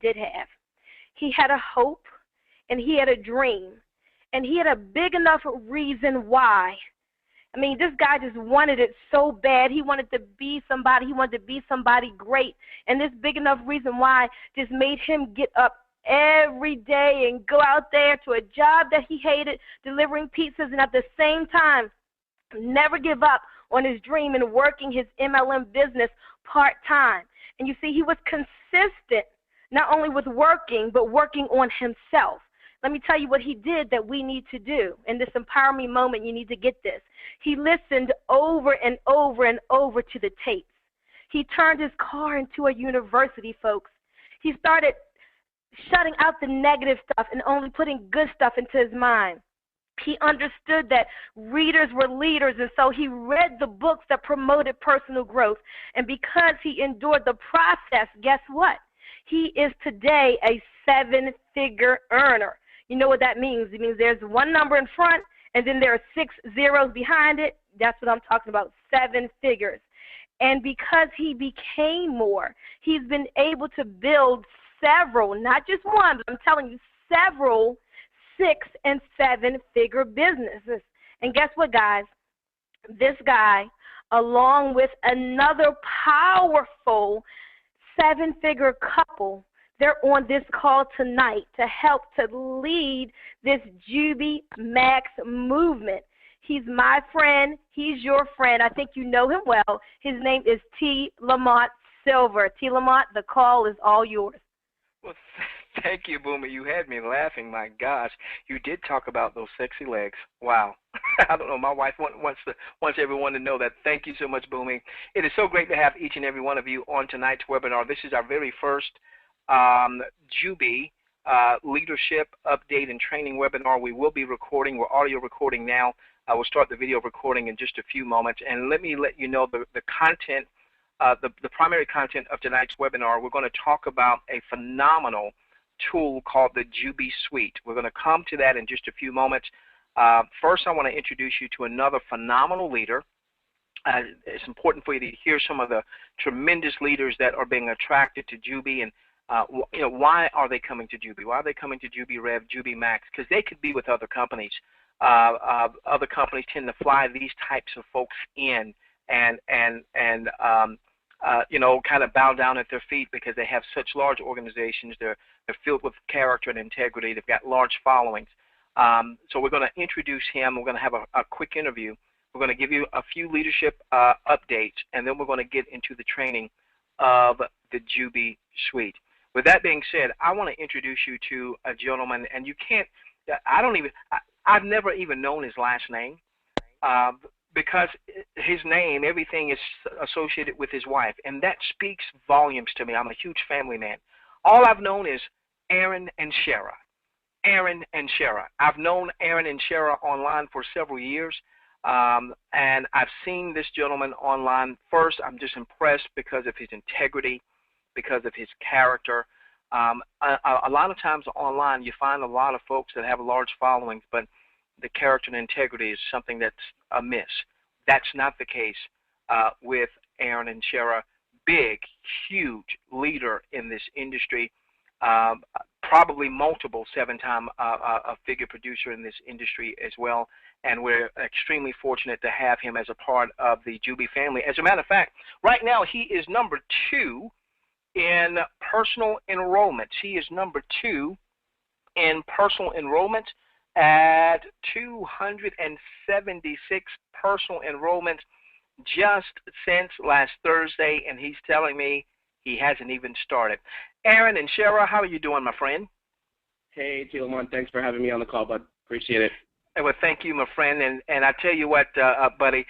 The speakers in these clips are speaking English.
did have. He had a hope, and he had a dream, and he had a big enough reason why. I mean, this guy just wanted it so bad. He wanted to be somebody. He wanted to be somebody great. And this big enough reason why just made him get up every day and go out there to a job that he hated, delivering pizzas, and at the same time, never give up on his dream and working his MLM business part-time. And you see, he was consistent, not only with working, but working on himself. Let me tell you what he did that we need to do. In this Empower Me moment, you need to get this. He listened over and over and over to the tapes. He turned his car into a university, folks. He started shutting out the negative stuff and only putting good stuff into his mind. He understood that readers were leaders, and so he read the books that promoted personal growth. And because he endured the process, guess what? He is today a 7-figure earner. You know what that means? It means there's one number in front, and then there are 6 zeros behind it. That's what I'm talking about, 7 figures. And because he became more, he's been able to build several, not just one, but I'm telling you, several 6- and 7-figure businesses. And guess what, guys? This guy, along with another powerful 7-figure couple, they're on this call tonight to help to lead this Jubi Max movement. He's my friend. He's your friend. I think you know him well. His name is T. Lamont Silver. T. Lamont, the call is all yours. Well, thank you, Boomer. You had me laughing. My gosh, you did talk about those sexy legs. Wow. I don't know. My wife wants everyone to know that. Thank you so much, Boomy. It is so great to have each and every one of you on tonight's webinar. This is our very first Jubi leadership update and training webinar. We will be recording. We're audio recording now. We'll start the video recording in just a few moments. And let me let you know the content, the primary content of tonight's webinar. We're going to talk about a phenomenal tool called the Jubi Suite. We're going to come to that in just a few moments. First, I want to introduce you to another phenomenal leader. It's important for you to hear some of the tremendous leaders that are being attracted to Jubi, and you know, why are they coming to Jubi? Why are they coming to Jubi Rev, Jubi Max? Because they could be with other companies. Other companies tend to fly these types of folks in and you know, kind of bow down at their feet because they have such large organizations. They're filled with character and integrity. They've got large followings. So we're going to introduce him. We're going to have a quick interview. We're going to give you a few leadership updates, and then we're going to get into the training of the Jubi Suite. With that being said, I want to introduce you to a gentleman, and you can't, I've never even known his last name because his name, everything is associated with his wife, and that speaks volumes to me. I'm a huge family man. All I've known is Aaron and Shara. Aaron and Shara. I've known Aaron and Shara online for several years, and I've seen this gentleman online. First, I'm just impressed because of his integrity, because of his character. A lot of times online you find a lot of folks that have large followings, but the character and integrity is something that's amiss. That's not the case with Aaron and Shara. Big, huge leader in this industry, probably multiple 7-time figure producer in this industry as well, and we're extremely fortunate to have him as a part of the Jubi family. As a matter of fact, right now he is number 2 in personal enrollments. He is number 2 in personal enrollment at 276 personal enrollments just since last Thursday, and he's telling me he hasn't even started. Aaron and Shara, how are you doing, my friend? Hey, T. Lamont, thanks for having me on the call, bud. Appreciate it. Well, thank you, my friend, and I tell you what, buddy,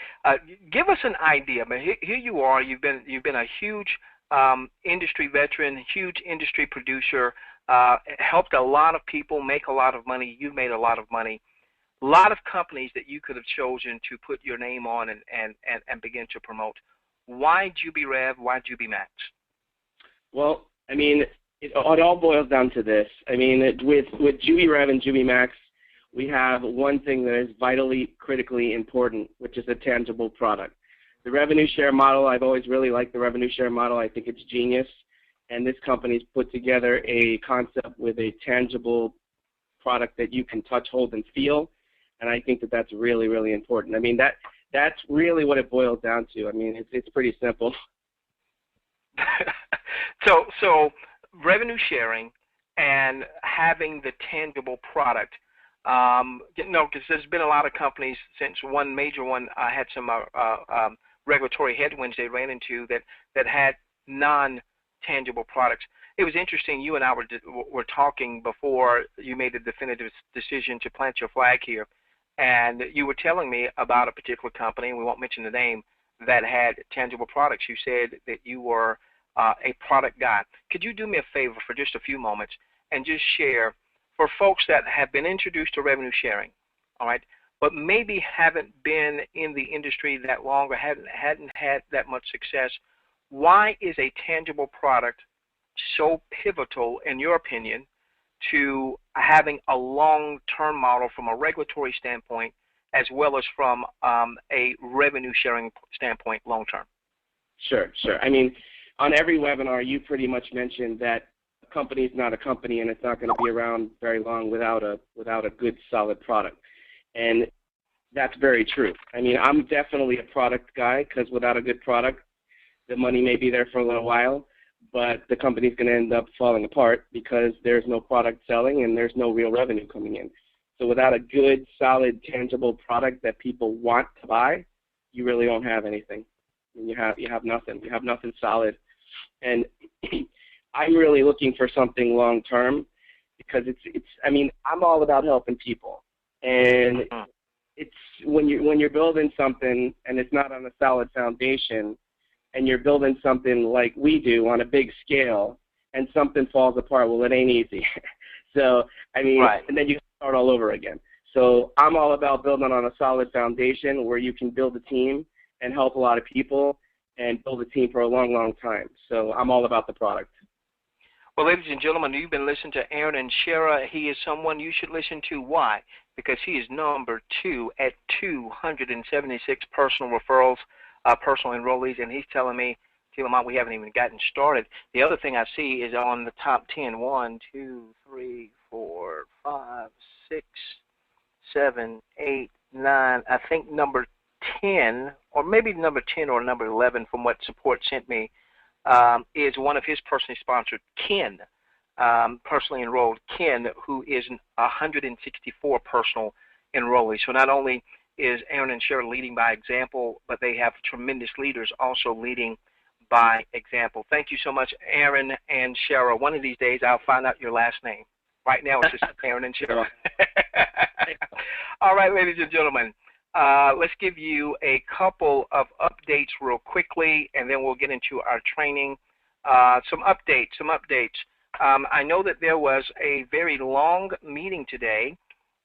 give us an idea. I mean, here you are. You've been a huge industry veteran, huge industry producer, helped a lot of people make a lot of money. You made a lot of money. A lot of companies that you could have chosen to put your name on and begin to promote. Why Jubi Rev? Why Jubi Max? Well, I mean, it all boils down to this. I mean, with Jubi Rev and Jubi Max, we have one thing that is vitally, critically important, which is a tangible product. The revenue share model, I've always really liked the revenue share model. I think it's genius. and this company's put together a concept with a tangible product that you can touch, hold, and feel, and I think that that's really, really important. I mean, that's really what it boils down to. I mean, it's pretty simple. So revenue sharing and having the tangible product. Because there's been a lot of companies since one major one had some regulatory headwinds they ran into that had non-tangible products. It was interesting. You and I were talking before you made the definitive decision to plant your flag here, and you were telling me about a particular company, and we won't mention the name, that had tangible products. You said that you were a product guy. Could you do me a favor for just a few moments and just share for folks that have been introduced to revenue sharing, all right, but maybe haven't been in the industry that long or hadn't had that much success, why is a tangible product so pivotal, in your opinion, to having a long-term model from a regulatory standpoint as well as from a revenue sharing standpoint long-term? Sure. I mean, on every webinar, you pretty much mentioned that a company is not a company, and it's not going to be around very long without a good, solid product. And that's very true. I mean, I'm definitely a product guy, because without a good product, the money may be there for a little while, but the company's going to end up falling apart because there's no product selling and there's no real revenue coming in. So without a good, solid, tangible product that people want to buy, you really don't have anything. You have nothing. You have nothing solid. And I'm really looking for something long term, because I mean, I'm all about helping people. And it's when you're building something and it's not on a solid foundation, and you're building something like we do on a big scale, and something falls apart, well, it ain't easy. So, I mean, right. And then you start all over again. So I'm all about building on a solid foundation where you can build a team and help a lot of people and build a team for a long, long time. So I'm all about the product. Well, ladies and gentlemen, you've been listening to Aaron and Shara. He is someone you should listen to. Why? Because he is number 2 at 276 personal referrals, personal enrollees, and he's telling me, we haven't even gotten started. The other thing I see is on the top 10, 1, 2, 3, 4, 5, 6, 7, 8, 9, I think number 10, or maybe number 10 or number 11 from what support sent me, is one of his personally sponsored, Ken, personally enrolled Ken, who is 164 personal enrollees. So not only is Aaron and Shara leading by example, but they have tremendous leaders also leading by example. Thank you so much, Aaron and Shara. One of these days, I'll find out your last name. Right now, it's just Aaron and Shara. All right, ladies and gentlemen, let's give you a couple of updates real quickly, and then we'll get into our training. Some updates. I know that there was a very long meeting today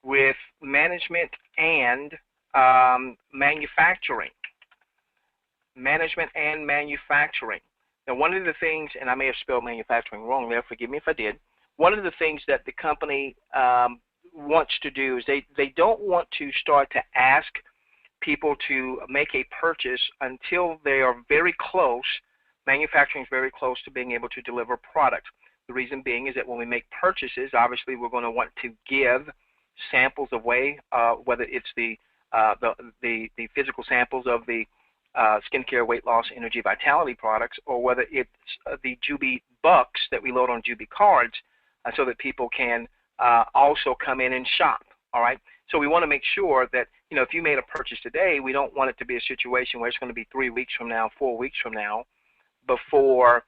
with management and manufacturing. Now, one of the things, and I may have spelled manufacturing wrong there, forgive me if I did, one of the things that the company wants to do is they don't want to start to ask people to make a purchase until they are very close, manufacturing is very close to being able to deliver product. The reason being is that when we make purchases, obviously we're going to want to give samples away, whether it's the physical samples of the skincare, weight loss, energy, vitality products, or whether it's the Jubi bucks that we load on Jubi cards, so that people can also come in and shop. All right. So we want to make sure that, if you made a purchase today, we don't want it to be a situation where it's going to be 3 weeks from now, 4 weeks from now, before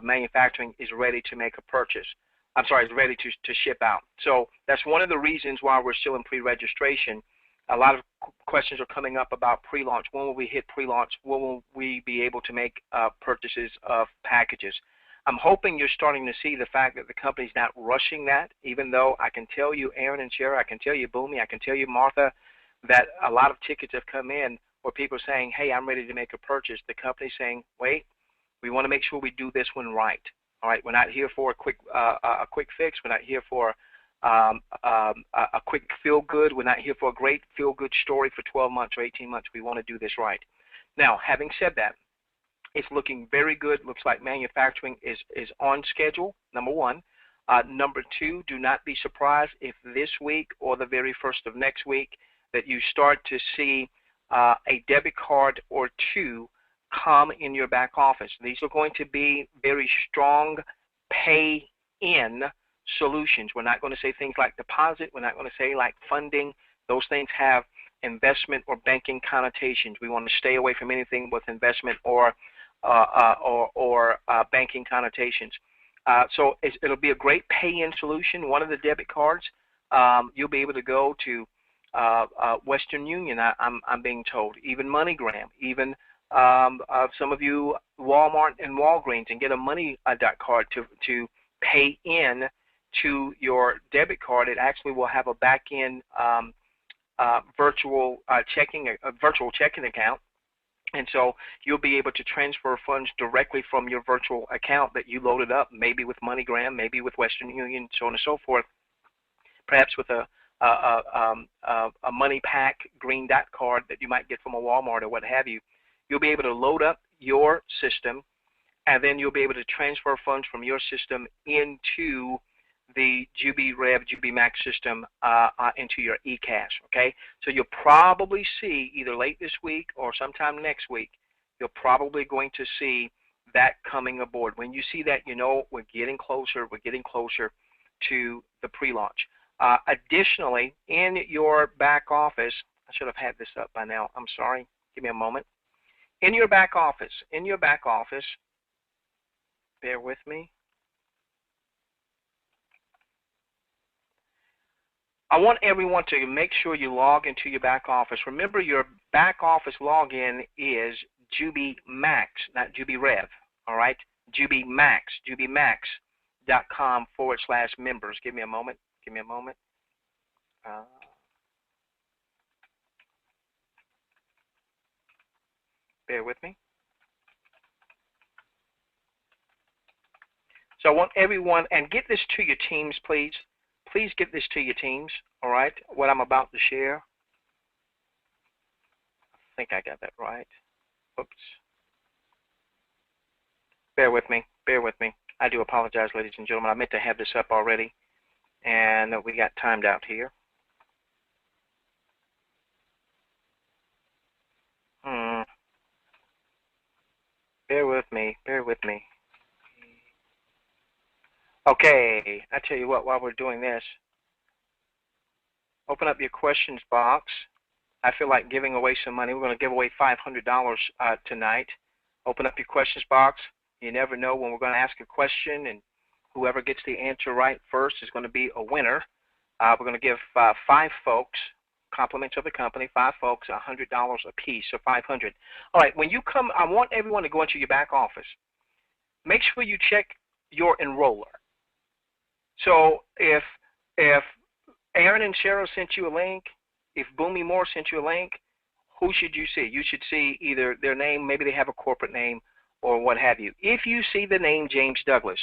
manufacturing is ready to make a purchase. I'm sorry, is ready to ship out. So that's one of the reasons why we're still in pre-registration. A lot of questions are coming up about pre-launch. When will we hit pre-launch? When will we be able to make purchases of packages? I'm hoping you're starting to see the fact that the company's not rushing that, even though I can tell you, Aaron and Shara, I can tell you, Boomy, I can tell you, Martha, that a lot of tickets have come in where people are saying, hey, I'm ready to make a purchase. The company's saying, wait, we want to make sure we do this one right. All right, we're not here for a quick fix. We're not here for a quick feel-good. We're not here for a great feel-good story for 12 months or 18 months. We want to do this right. Now, having said that, It's looking very good. Looks like manufacturing is on schedule, number one. Number two, do not be surprised if this week or the very first of next week that you start to see a debit card or two come in your back office. These are going to be very strong pay-in solutions. We're not going to say things like deposit. We're not going to say like funding. Those things have investment or banking connotations. We want to stay away from anything with investment or banking connotations. So it'll be a great pay-in solution. One of the debit cards, you'll be able to go to Western Union, I'm being told, even MoneyGram, even some of you Walmart and Walgreens, and get a money card to pay in to your debit card. It actually will have a back-end virtual checking account. And so you'll be able to transfer funds directly from your virtual account that you loaded up, maybe with MoneyGram, maybe with Western Union, so on and so forth, perhaps with a Money Pack green dot card that you might get from a Walmart or what have you. You'll be able to load up your system, and then you'll be able to transfer funds from your system into the Jubi Rev, Jubi Max system into your eCash, okay? So you'll probably see either late this week or sometime next week, you're probably going to see that coming aboard. When you see that, you know we're getting closer to the pre-launch. Additionally, in your back office, I should have had this up by now, I'm sorry, give me a moment. In your back office, bear with me. I want everyone to make sure you log into your back office. Remember, your back office login is Jubi Max, not Jubi Rev, all right? Jubi Max, jubimax.com/members. Give me a moment. Bear with me. So I want everyone, and get this to your teams, please. Please get this to your teams, all right, what I'm about to share. I think I got that right. Oops. Bear with me. I do apologize, ladies and gentlemen. I meant to have this up already, and we got timed out here. Bear with me. Okay, I tell you what, while we're doing this, open up your questions box. I feel like giving away some money. We're going to give away $500 tonight. Open up your questions box. You never know when we're going to ask a question, and whoever gets the answer right first is going to be a winner. We're going to give 5 folks, compliments of the company, 5 folks, $100 a piece, so 500. All right, when you come, I want everyone to go into your back office. Make sure you check your enroller. So if Aaron and Cheryl sent you a link, if Boomy Moore sent you a link, who should you see? You should see either their name, maybe they have a corporate name, or what have you. If you see the name James Douglas,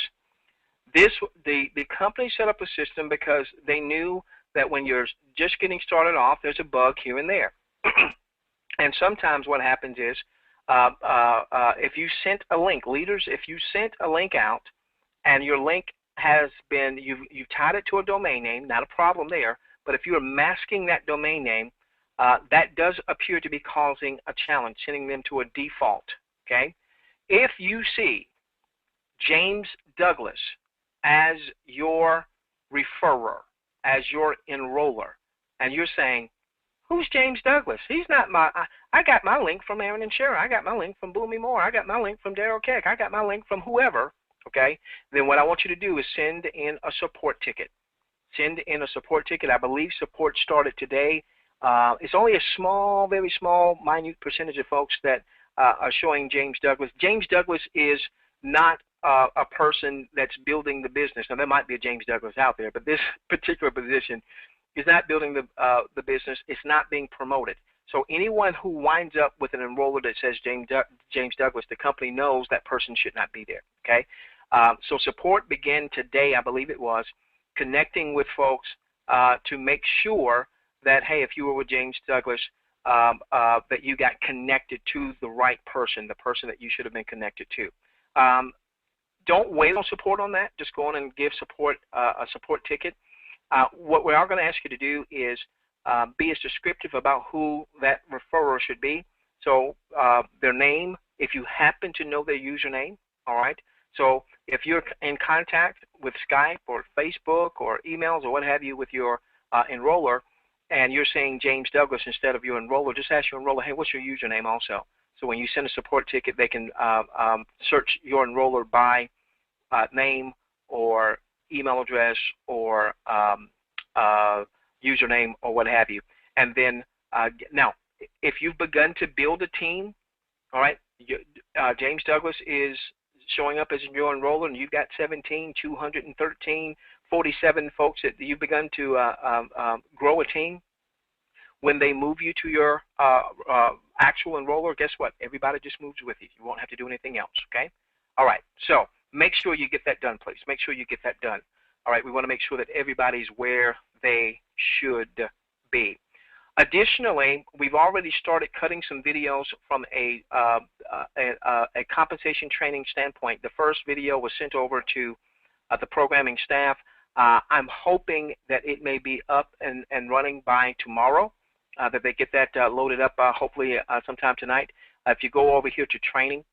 the company set up a system because they knew that when you're just getting started off, there's a bug here and there. And sometimes what happens is if you sent a link, leaders, if you sent a link out and your link has been, you've tied it to a domain name, not a problem there, but if you are masking that domain name, that does appear to be causing a challenge, sending them to a default, okay? If you see James Douglas as your referrer, as your enroller, and you're saying, who's James Douglas? He's not my, I got my link from Aaron and Sharon. I got my link from Boomy Moore. I got my link from Daryl Keck. I got my link from whoever, okay? Then what I want you to do is send in a support ticket. Send in a support ticket. I believe support started today. It's only a small, very small, minute percentage of folks that are showing James Douglas. James Douglas is not a person that's building the business. Now, there might be a James Douglas out there, but this particular position is not building the business. It's not being promoted. So anyone who winds up with an enroller that says James Douglas, the company knows that person should not be there, okay? So support began today, I believe it was, connecting with folks to make sure that, hey, if you were with James Douglas, that you got connected to the right person, the person that you should have been connected to. Don't wait on support on that. Just go on and give support a support ticket. What we are going to ask you to do is be as descriptive about who that referrer should be. So their name, if you happen to know their username, all right? So if you're in contact with Skype or Facebook or emails or what have you with your enroller, and you're saying James Douglas instead of your enroller, just ask your enroller, hey, what's your username also? So when you send a support ticket, they can search your enroller by name or email address or username or what have you. And then now, if you've begun to build a team, all right, James Douglas is showing up as your enroller, and you've got 17, 213, 47 folks that you've begun to grow a team. When they move you to your actual enroller, guess what? Everybody just moves with you. You won't have to do anything else, okay? All right, so make sure you get that done, please. Make sure you get that done. All right, we want to make sure that everybody's where they should be. Additionally, we've already started cutting some videos from a compensation training standpoint. The first video was sent over to the programming staff. I'm hoping that it may be up and running by tomorrow, that they get that loaded up hopefully sometime tonight. If you go over here to training,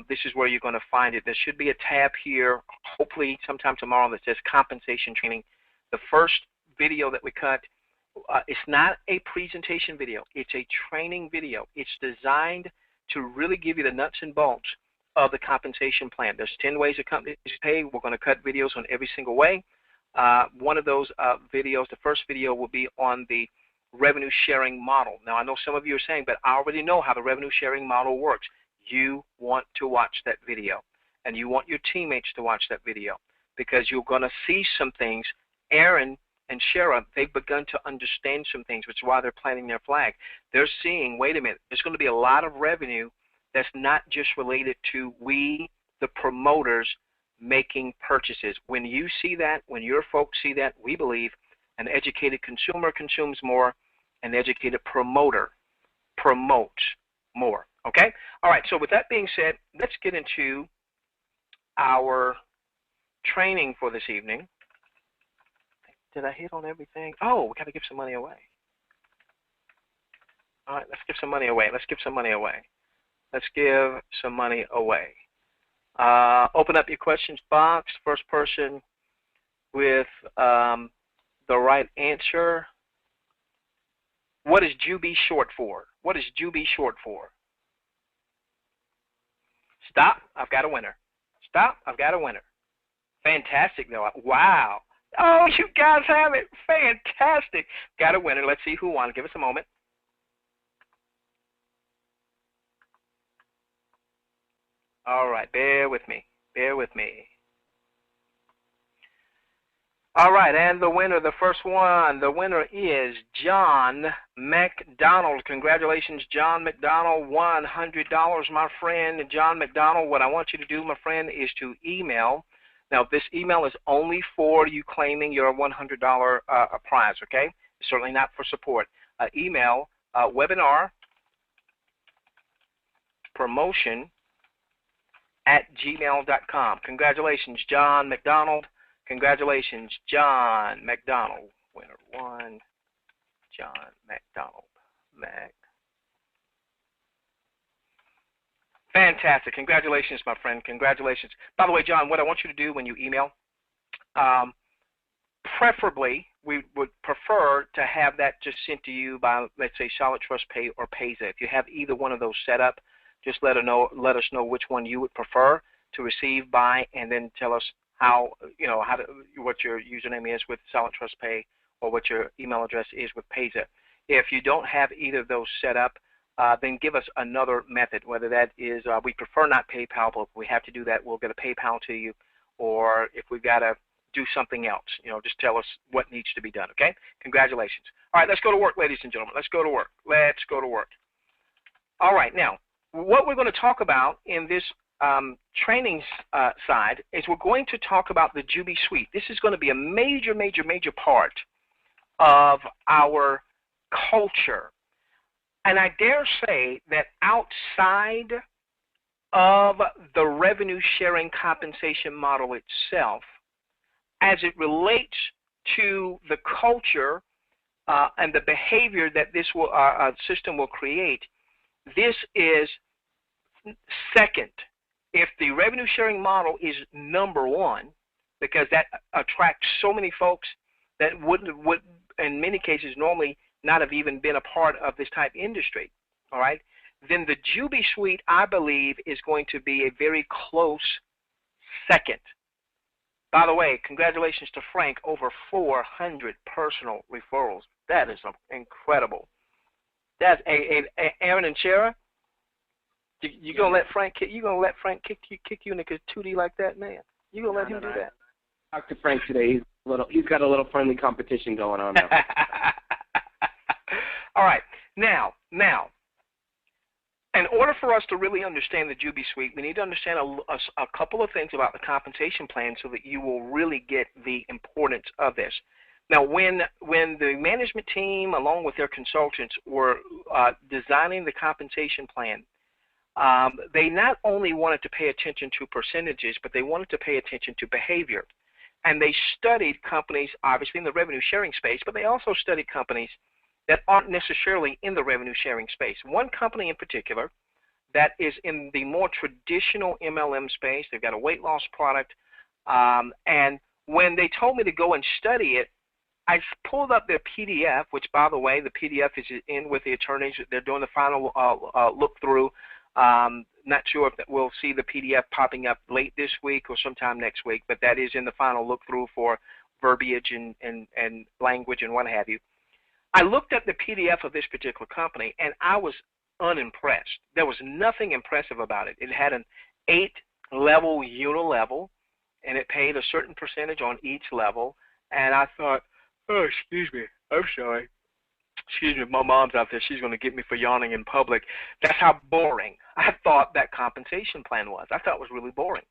this is where you're going to find it. There should be a tab here, hopefully sometime tomorrow, that says compensation training. The first video that we cut, it's not a presentation video. It's a training video. It's designed to really give you the nuts and bolts of the compensation plan. There's 10 ways a company is paid. We're going to cut videos on every single way. One of those videos, the first video, will be on the revenue sharing model. Now, I know some of you are saying, but I already know how the revenue sharing model works. You want to watch that video, and you want your teammates to watch that video, because you're going to see some things. Aaron and Shara, they've begun to understand some things, which is why they're planting their flag. They're seeing, wait a minute, there's going to be a lot of revenue that's not just related to we, the promoters, making purchases. When you see that, when your folks see that, we believe an educated consumer consumes more, an educated promoter promotes more. Okay? All right, so with that being said, let's get into our training for this evening. Did I hit on everything? Oh, we got to give some money away. All right, let's give some money away. Let's give some money away. Let's give some money away. Open up your questions box. First person with the right answer. What is Jubi short for? What is Jubi short for? Stop, I've got a winner. Stop, I've got a winner. Fantastic, though. Wow. Oh, you guys have it. Fantastic. Got a winner. Let's see who won. Give us a moment. All right, bear with me. Bear with me. All right, and the winner, the first one, the winner is John McDonald. Congratulations, John McDonald, $100, my friend. John McDonald, what I want you to do, my friend, is to email. Now, this email is only for you claiming your $100 prize, okay? It's certainly not for support. Email webinar promotion@gmail.com. Congratulations, John McDonald. Congratulations, John McDonald. Winner one, John McDonald. Fantastic. Congratulations, my friend. Congratulations. By the way, John, what I want you to do when you email, preferably, we would prefer to have that just sent to you by, let's say, Solid Trust Pay or Payza. If you have either one of those set up, just let us know which one you would prefer to receive by, and then tell us what your username is with Solid Trust Pay or what your email address is with Payza. If you don't have either of those set up, then give us another method, whether that is, we prefer not PayPal, but if we have to do that, we'll get a PayPal to you, or if we've got to do something else, just tell us what needs to be done, okay? Congratulations. All right, let's go to work, ladies and gentlemen. Let's go to work. Let's go to work. All right, now, what we're going to talk about in this training side is we're going to talk about the Jubi Suite. This is going to be a major, major, major part of our culture. And I dare say that outside of the revenue sharing compensation model itself, as it relates to the culture and the behavior that this system will create, this is second. If the revenue sharing model is number one, because that attracts so many folks that would in many cases normally not have even been a part of this type of industry, all right, then the Jubi Suite, I believe, is going to be a very close second. By the way, congratulations to Frank, over 400 personal referrals. That is incredible. That's Aaron and Shara. You gonna let Frank kick you in the cootie like that, man? You gonna let him do that? Talk to Frank today. He's got a little friendly competition going on now. All right, now, in order for us to really understand the Jubi Suite, we need to understand a couple of things about the compensation plan so that you will really get the importance of this. Now, when the management team, along with their consultants, were designing the compensation plan, they not only wanted to pay attention to percentages, but they wanted to pay attention to behavior. And they studied companies, obviously, in the revenue sharing space, but they also studied companies that aren't necessarily in the revenue sharing space. One company in particular that is in the more traditional MLM space, they've got a weight loss product, and when they told me to go and study it, I pulled up their PDF, which, by the way, the PDF is in with the attorneys. They're doing the final look through. Not sure if we'll see the PDF popping up late this week or sometime next week, but that is in the final look through for verbiage and language and what have you. I looked at the PDF of this particular company, and I was unimpressed. There was nothing impressive about it. It had an 8-level unilevel, and it paid a certain percentage on each level. And I thought, oh, excuse me, I'm sorry. Excuse me, my mom's out there. She's going to get me for yawning in public. That's how boring I thought that compensation plan was. I thought it was really boring.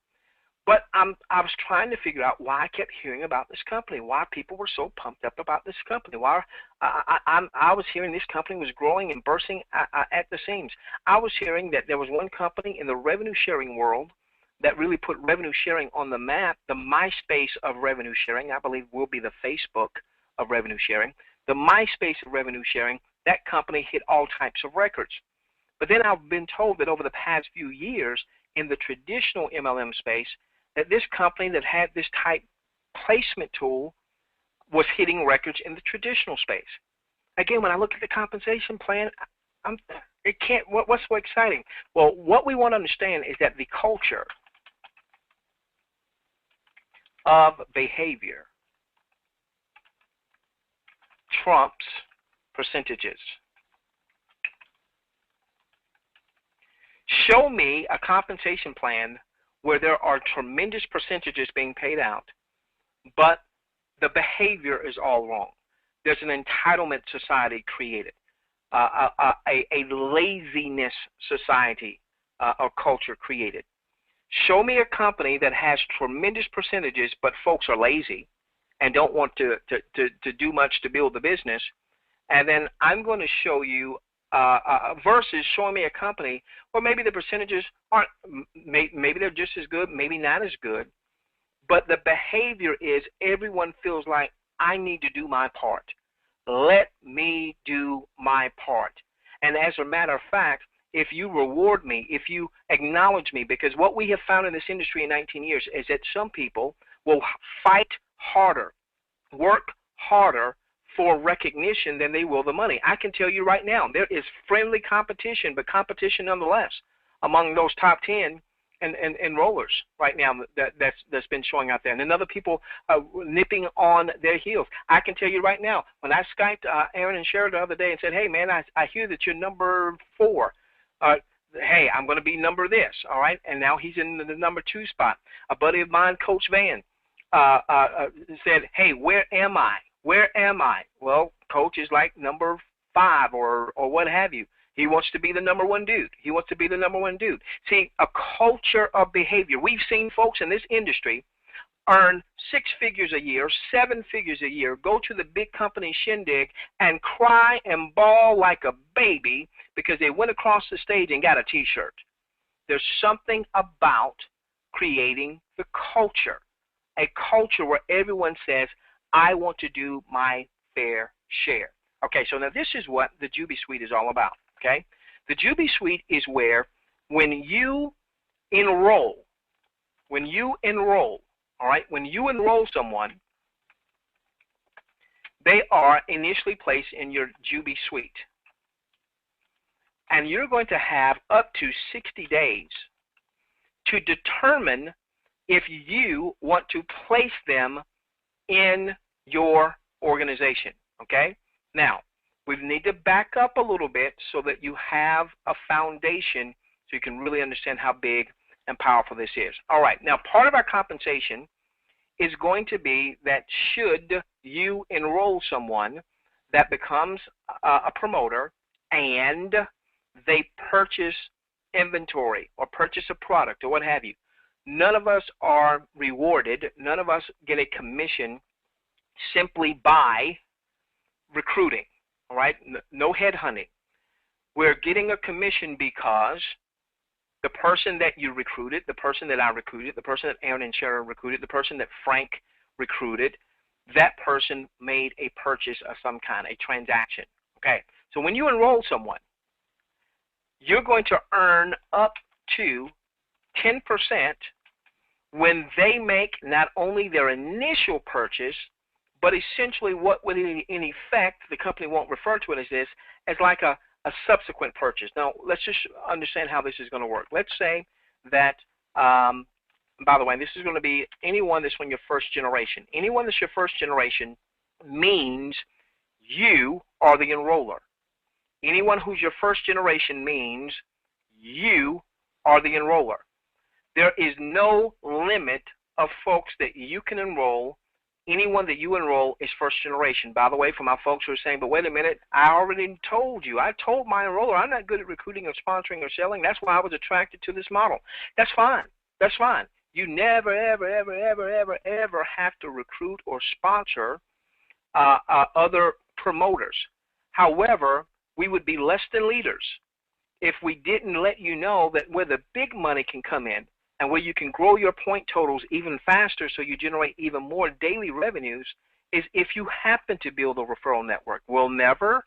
But I was trying to figure out why I kept hearing about this company, why people were so pumped up about this company, why I was hearing this company was growing and bursting at the seams. I was hearing that there was one company in the revenue sharing world that really put revenue sharing on the map. The MySpace of revenue sharing, I believe, will be the Facebook of revenue sharing. The MySpace of revenue sharing, that company hit all types of records. But then I've been told that over the past few years in the traditional MLM space, that this company that had this type placement tool was hitting records in the traditional space. Again, when I look at the compensation plan, what's so exciting? Well, what we want to understand is that the culture of behavior trumps percentages. Show me a compensation plan where there are tremendous percentages being paid out, but the behavior is all wrong. There's an entitlement society created, a laziness society or culture created. Show me a company that has tremendous percentages, but folks are lazy and don't want to do much to build the business, and then I'm going to show you versus showing me a company where maybe the percentages aren't, maybe they're just as good, maybe not as good, but the behavior is everyone feels like I need to do my part. Let me do my part. And as a matter of fact, if you reward me, if you acknowledge me, because what we have found in this industry in 19 years is that some people will fight harder, work harder for recognition than they will the money. I can tell you right now, there is friendly competition, but competition nonetheless among those top 10 enrollers right now that's been showing out there. And then other people nipping on their heels. I can tell you right now, when I Skyped Aaron and Shara the other day and said, hey, man, I hear that you're number 4. Hey, I'm going to be number this, all right? And now he's in the number 2 spot. A buddy of mine, Coach Van, said, hey, where am I? Where am I? Well, Coach is like number 5 or what have you. He wants to be the number 1 dude. He wants to be the number 1 dude. See, a culture of behavior. We've seen folks in this industry earn 6 figures a year, 7 figures a year, go to the big company shindig and cry and bawl like a baby because they went across the stage and got a t-shirt. There's something about creating the culture, a culture where everyone says, I want to do my fair share. Okay, so now this is what the Jubi Suite is all about, okay? The Jubi Suite is where when you enroll, all right, when you enroll someone, they are initially placed in your Jubi Suite. And you're going to have up to 60 days to determine if you want to place them in your organization, okay? Now, we need to back up a little bit so that you have a foundation so you can really understand how big and powerful this is. All right, now part of our compensation is going to be that should you enroll someone that becomes a promoter and they purchase inventory or purchase a product or what have you, none of us are rewarded, none of us get a commission simply by recruiting, all right? No headhunting. We're getting a commission because the person that you recruited, the person that I recruited, the person that Aaron and Sharon recruited, the person that Frank recruited, that person made a purchase of some kind, a transaction, okay? So when you enroll someone, you're going to earn up to 10% when they make not only their initial purchase, but essentially what would in effect, the company won't refer to it as this, as like a subsequent purchase. Now, let's just understand how this is going to work. Let's say that, by the way, this is going to be anyone that's from your first generation. Anyone that's your first generation means you are the enroller. Anyone who's your first generation means you are the enroller. There is no limit of folks that you can enroll. Anyone that you enroll is first generation. By the way, for my folks who are saying, but wait a minute, I already told you. I told my enroller I'm not good at recruiting or sponsoring or selling. That's why I was attracted to this model. That's fine. That's fine. You never, ever, ever, ever, ever, ever have to recruit or sponsor other promoters. However, we would be less than leaders if we didn't let you know that where the big money can come in and where you can grow your point totals even faster so you generate even more daily revenues is if you happen to build a referral network. We'll never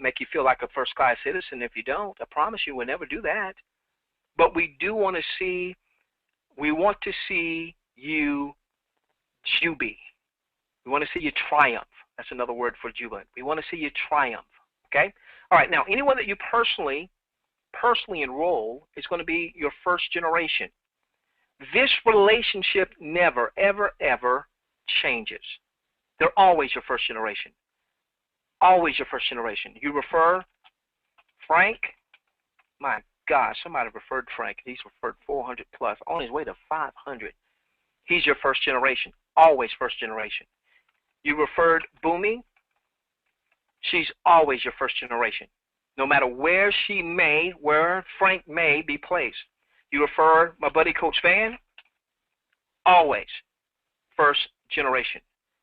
make you feel like a first-class citizen if you don't. I promise you we'll never do that. But we do want to see, we want to see you Jubi. We want to see you triumph. That's another word for jubilant. We want to see you triumph. Okay? All right, now anyone that you personally enroll is going to be your first generation. This relationship never, ever, ever changes. They're always your first generation. Always your first generation. You refer Frank, my gosh, somebody referred Frank. He's referred 400 plus, on his way to 500. He's your first generation. Always first generation. You referred Boomy. She's always your first generation. No matter where Frank may be placed. You refer my buddy Coach Van, always first generation.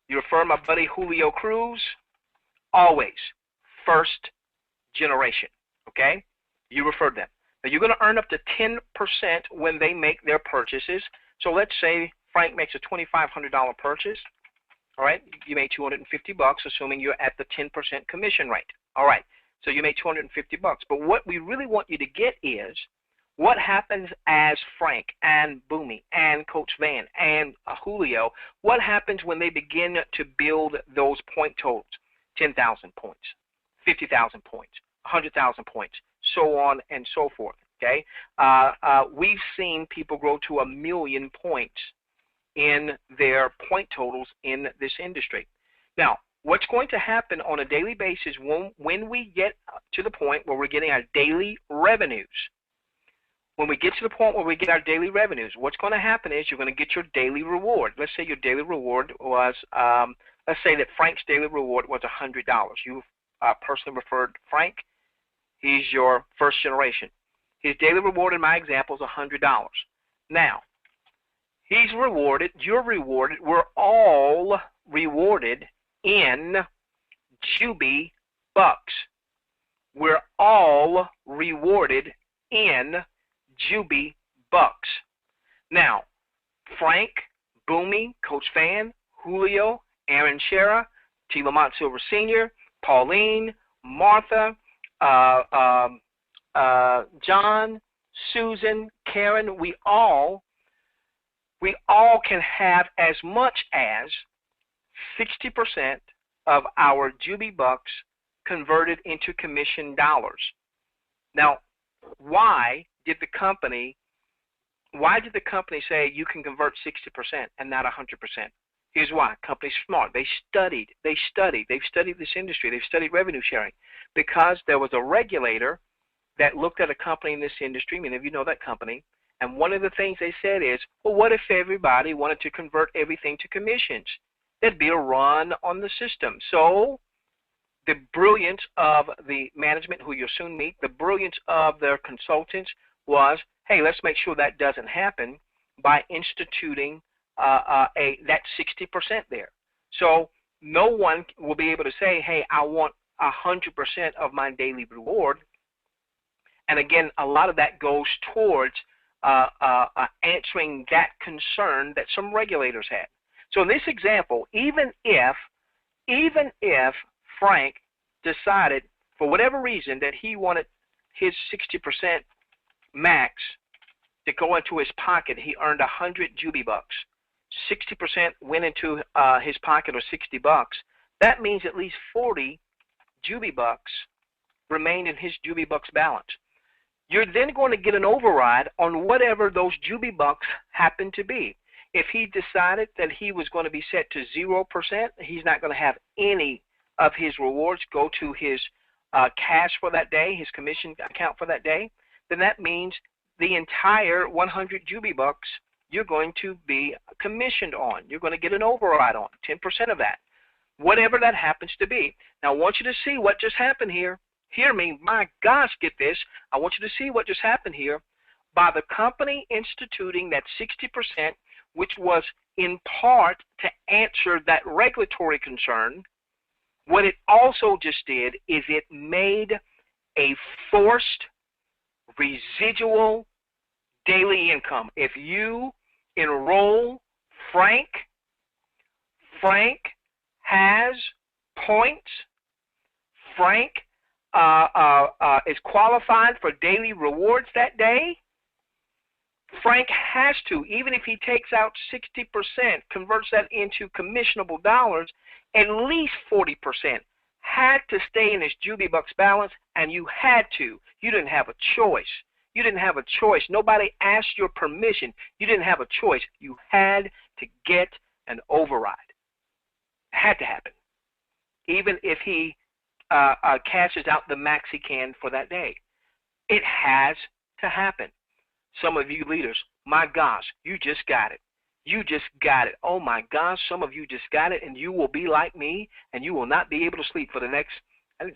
You refer my buddy Julio Cruz, always first generation, okay? You refer them. Now you're going to earn up to 10% when they make their purchases. So let's say Frank makes a $2,500 purchase. All right, you made $250, assuming you're at the 10% commission rate. All right, so you made $250. But what we really want you to get is what happens as Frank and Boomy and Coach Van and Julio, what happens when they begin to build those point totals? 10,000 points, 50,000 points, 100,000 points, so on and so forth, okay? We've seen people grow to 1 million points in their point totals in this industry. Now, what's going to happen on a daily basis when we get to the point where we're getting our daily revenues, when we get to the point where we get our daily revenues, what's going to happen is you're going to get your daily reward. Let's say your daily reward was, let's say that Frank's daily reward was $100. You personally referred Frank. He's your first generation. His daily reward in my example is $100. Now, He's rewarded. You're rewarded. We're all rewarded in Jubi bucks. We're all rewarded in Jubi bucks. Now, Frank, Boomy, Coach Fan, Julio, Aaron Shera, T. Lamont Silver Sr., Pauline, Martha, John, Susan, Karen, we all can have as much as 60% of our Jubi bucks converted into commission dollars. Now, why did the company say you can convert 60% and not 100%? Here's why. Company's smart. They've studied this industry. They've studied revenue sharing, because there was a regulator that looked at a company in this industry. Many of you know that company. And one of the things they said is, well, what if everybody wanted to convert everything to commissions? There'd be a run on the system. So the brilliance of the management, who you'll soon meet, the brilliance of their consultants was, hey, let's make sure that doesn't happen by instituting that 60% there. So no one will be able to say, hey, I want 100% of my daily reward. And again, a lot of that goes towards answering that concern that some regulators had. So in this example, even if Frank decided for whatever reason that he wanted his 60% max to go into his pocket, he earned 100 Jubi bucks. 60% went into his pocket, or 60 bucks. That means at least 40 Jubi bucks remained in his Jubi bucks balance. You're then going to get an override on whatever those Jubi bucks happen to be. If he decided that he was going to be set to 0%, he's not going to have any of his rewards go to his cash for that day, his commission account for that day, then that means the entire 100 Jubi bucks you're going to be commissioned on. You're going to get an override on 10% of that, whatever that happens to be. Now, I want you to see what just happened here. Hear me, my gosh, get this. I want you to see what just happened here. By the company instituting that 60%, which was in part to answer that regulatory concern, what it also just did is it made a forced residual daily income. If you enroll Frank has points. Frank is qualified for daily rewards that day. Frank has to, even if he takes out 60%, converts that into commissionable dollars, at least 40% had to stay in his Jubi bucks balance, and you had to. You didn't have a choice. You didn't have a choice. Nobody asked your permission. You didn't have a choice. You had to get an override. It had to happen. Even if he cashes out the max he can for that day. It has to happen. Some of you leaders, my gosh, you just got it. You just got it. Oh my gosh, some of you just got it, and you will be like me, and you will not be able to sleep for the next, I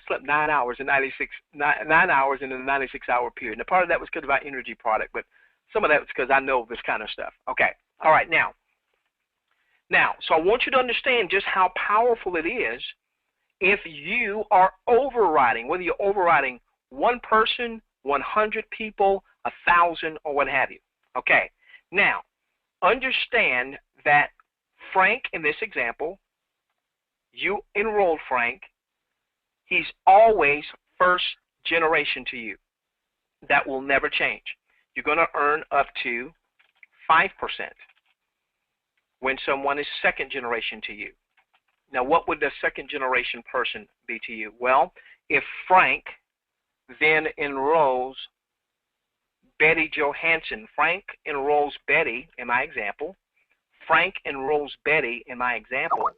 slept 9 hours in 9 hours in the 96-hour period. Now, part of that was because of our energy product, but some of that was because I know this kind of stuff. Okay, all right, now, so I want you to understand just how powerful it is if you are overriding, whether you're overriding one person, 100 people, 1,000, or what have you. Okay, now, understand that Frank, in this example, you enrolled Frank, he's always first generation to you. That will never change. You're going to earn up to 5% when someone is second generation to you. Now, what would the second generation person be to you? Well, if Frank then enrolls Betty Johansson, Frank enrolls Betty in my example. Frank enrolls Betty in my example.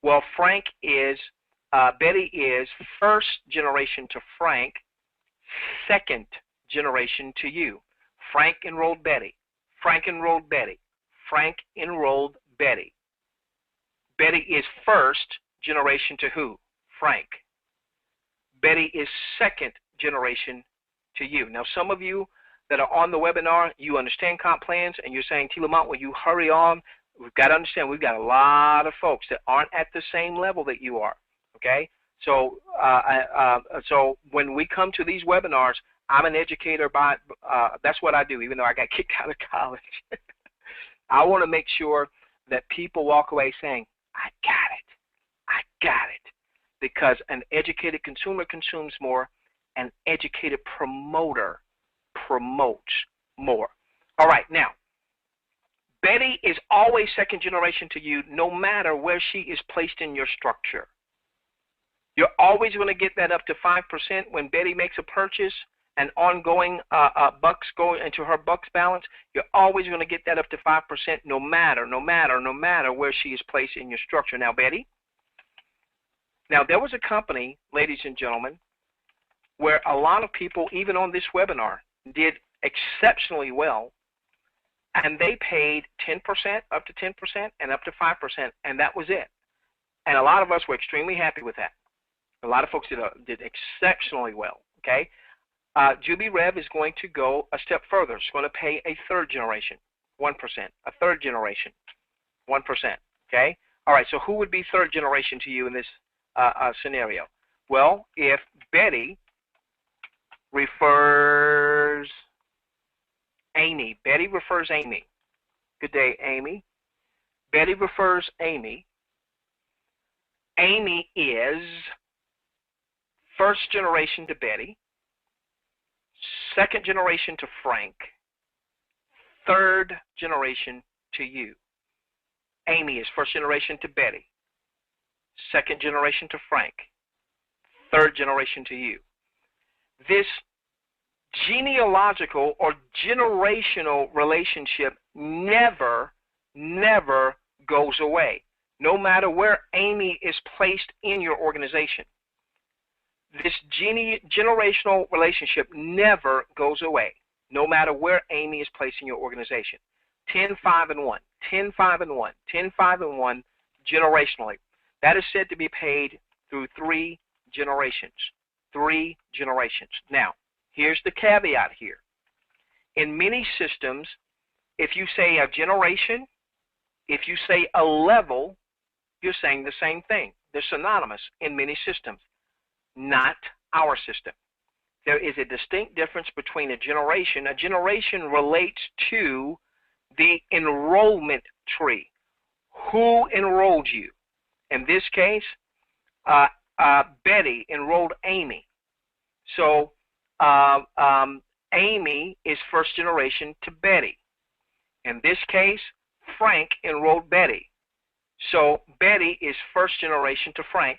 Well, Betty is first generation to Frank, second generation to you. Frank enrolled Betty. Frank enrolled Betty. Frank enrolled Betty. Betty is first generation to who? Frank. Betty is second generation to you. Now, some of you that are on the webinar, you understand comp plans, and you're saying, T. Lamont, will you hurry on? We've got to understand we've got a lot of folks that aren't at the same level that you are, okay? So, so when we come to these webinars, I'm an educator by, that's what I do, even though I got kicked out of college. I want to make sure that people walk away saying, I got it, I got it. Because an educated consumer consumes more, an educated promoter promotes more. All right, now, Betty is always second generation to you no matter where she is placed in your structure. You're always going to get that up to 5% when Betty makes a purchase and ongoing bucks go into her bucks balance. You're always going to get that up to 5% no matter where she is placed in your structure. Now, Betty, now there was a company, ladies and gentlemen, where a lot of people, even on this webinar, did exceptionally well, and they paid 10%, up to 10%, and up to 5%, and that was it. And a lot of us were extremely happy with that. A lot of folks did exceptionally well, okay? Jubi Rev is going to go a step further. It's going to pay a third generation, 1%, a third generation, 1%, okay? All right, so who would be third generation to you in this scenario? Well, if Betty refers Amy. Betty refers Amy. Good day, Amy. Betty refers Amy. Amy is first generation to Betty, second generation to Frank, third generation to you. Amy is first generation to Betty, second generation to Frank, third generation to you. This genealogical or generational relationship never goes away, no matter where Amy is placed in your organization. This generational relationship never goes away, no matter where Amy is placed in your organization. 10, 5, and 1, 10, 5, and 1, 10, 5, and 1 generationally. That is said to be paid through 3 generations. 3 generations. Now, here's the caveat here. In many systems, if you say a generation, if you say a level, you're saying the same thing. They're synonymous in many systems. Not our system. There is a distinct difference between a generation. A generation relates to the enrollment tree. Who enrolled you? In this case, Betty enrolled Amy. So Amy is first generation to Betty. In this case, Frank enrolled Betty. So Betty is first generation to Frank,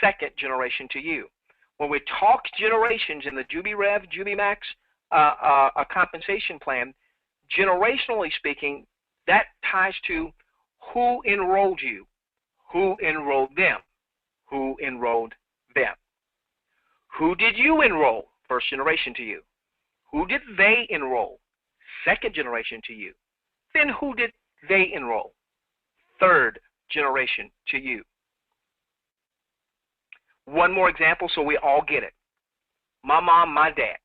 second generation to you. When we talk generations in the Jubi Rev, Jubi Max a compensation plan, generationally speaking, that ties to who enrolled you, who enrolled them, who enrolled them. Who did you enroll? First generation to you. Who did they enroll? Second generation to you. Then who did they enroll? Third generation to you. One more example so we all get it. My mom, my dad.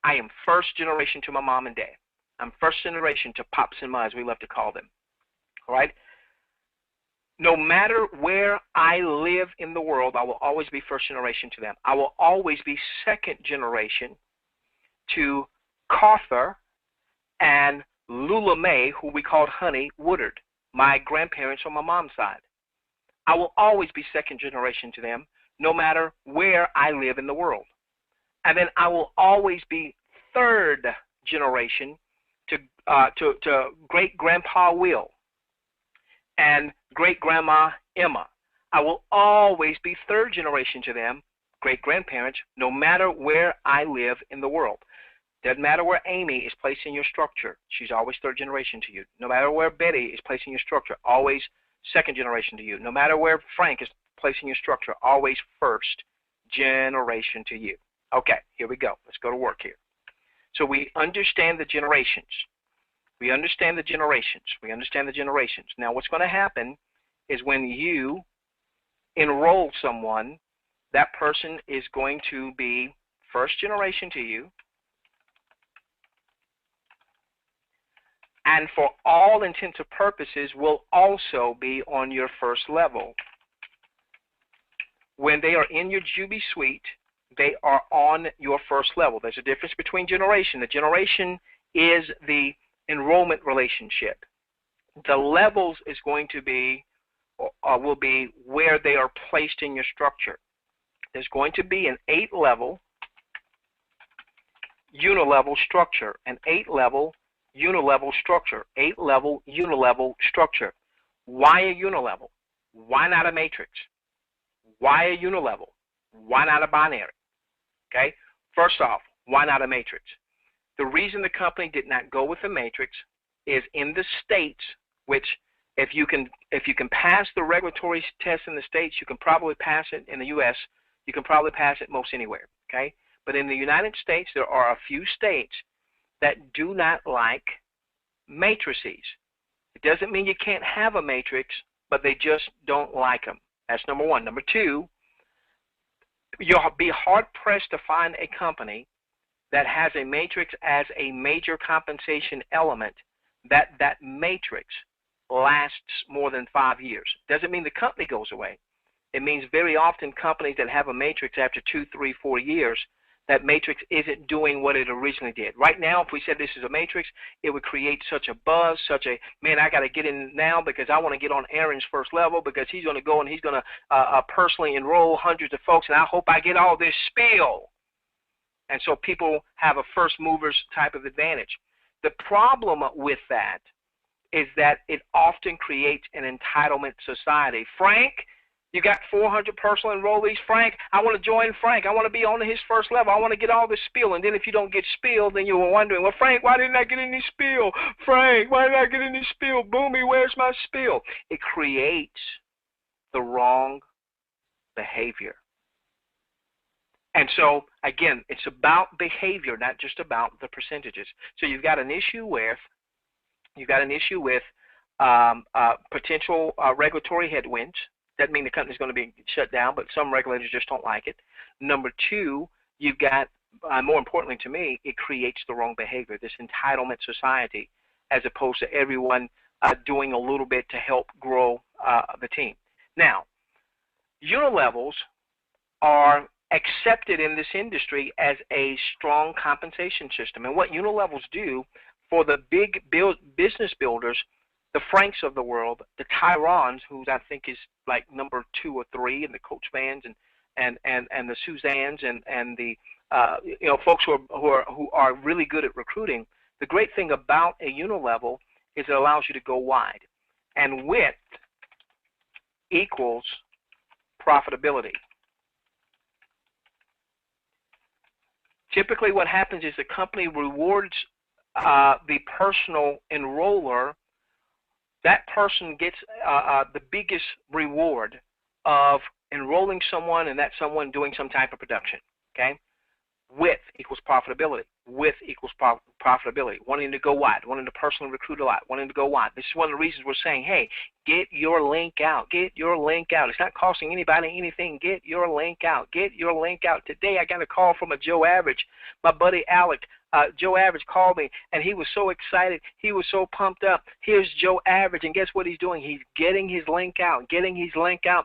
I am first generation to my mom and dad. I'm first generation to Pops and Ma, as we love to call them. All right? No matter where I live in the world, I will always be first generation to them. I will always be second generation to Carther and Lula Mae, who we called Honey Woodard, my grandparents on my mom's side. I will always be second generation to them, no matter where I live in the world. And then I will always be third generation to great-grandpa Will and great-grandma Emma. I will always be third generation to them, great-grandparents, no matter where I live in the world. Doesn't matter where Amy is placed in your structure. She's always third generation to you. No matter where Betty is placed in your structure, always second generation to you. No matter where Frank is placed in your structure, always first generation to you. Okay, here we go. Let's go to work here. So we understand the generations. We understand the generations. We understand the generations. Now what's going to happen is when you enroll someone, that person is going to be first generation to you, and for all intents and purposes will also be on your first level. When they are in your Jubi suite, they are on your first level. There's a difference between generation. The generation is the enrollment relationship. The levels is going to be, will be where they are placed in your structure. There's going to be an 8-level unilevel structure, an 8-level unilevel structure, 8-level unilevel structure. Why a unilevel? Why not a matrix? Why a unilevel? Why not a binary? Okay, first off, why not a matrix? The reason the company did not go with a matrix is in the states, which if you can pass the regulatory test in the states, you can probably pass it in the U.S. You can probably pass it most anywhere. Okay, but in the United States, there are a few states that do not like matrices. It doesn't mean you can't have a matrix, but they just don't like them. That's number one. Number two, you'll be hard-pressed to find a company that has a matrix as a major compensation element that matrix lasts more than 5 years. Doesn't mean the company goes away. It means very often companies that have a matrix after 2, 3, 4 years, that matrix isn't doing what it originally did. Right now, if we said this is a matrix, it would create such a buzz, such a, man, I got to get in now because I want to get on Aaron's first level because he's going to go and he's going to personally enroll hundreds of folks, and I hope I get all this spiel. And so people have a first movers type of advantage. The problem with that is that it often creates an entitlement society. Frank, you got 400 personal enrollees. Frank, I want to join Frank. I want to be on his first level. I want to get all this spiel. And then if you don't get spiel, then you were wondering, well, Frank, why didn't I get any spiel? Frank, why didn't I get any spiel? Boomy, where's my spiel? It creates the wrong behavior. And so, again, it's about behavior, not just about the percentages. So you've got an issue with potential regulatory headwinds. Doesn't mean the company's going to be shut down, but some regulators just don't like it. Number two, you've got, more importantly to me, it creates the wrong behavior, this entitlement society, as opposed to everyone doing a little bit to help grow the team. Now, unilevels are accepted in this industry as a strong compensation system. And what unilevels do for the big business builders, the Franks of the world, the Tyrons, who I think is like number 2 or 3, and the Coach Vans and the Suzannes and the folks who are really good at recruiting. The great thing about a unilevel is it allows you to go wide, and width equals profitability. Typically, what happens is the company rewards the personal enroller. That person gets the biggest reward of enrolling someone and that someone doing some type of production. Okay, width equals profitability. Width equals profitability. Wanting to go wide, wanting to personally recruit a lot, wanting to go wide. This is one of the reasons we're saying, hey, get your link out. Get your link out. It's not costing anybody anything. Get your link out. Get your link out. Today I got a call from a Joe Average. My buddy Alec, Joe Average called me, and he was so excited. He was so pumped up. Here's Joe Average, and guess what he's doing? He's getting his link out,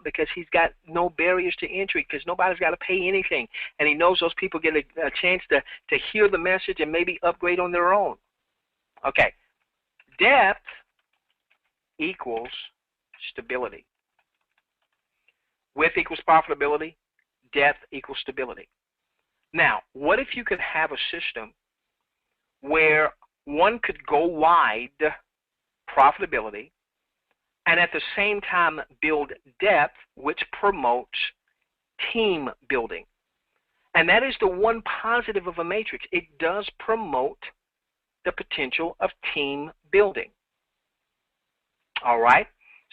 because he's got no barriers to entry, because nobody's got to pay anything. And he knows those people get a chance to hear the message and maybe upgrade on their own. Okay, depth equals stability. Width equals profitability. Depth equals stability. Now, what if you could have a system where one could go wide, profitability, and at the same time build depth, which promotes team building? And that is the one positive of a matrix. It does promote the potential of team building. All right?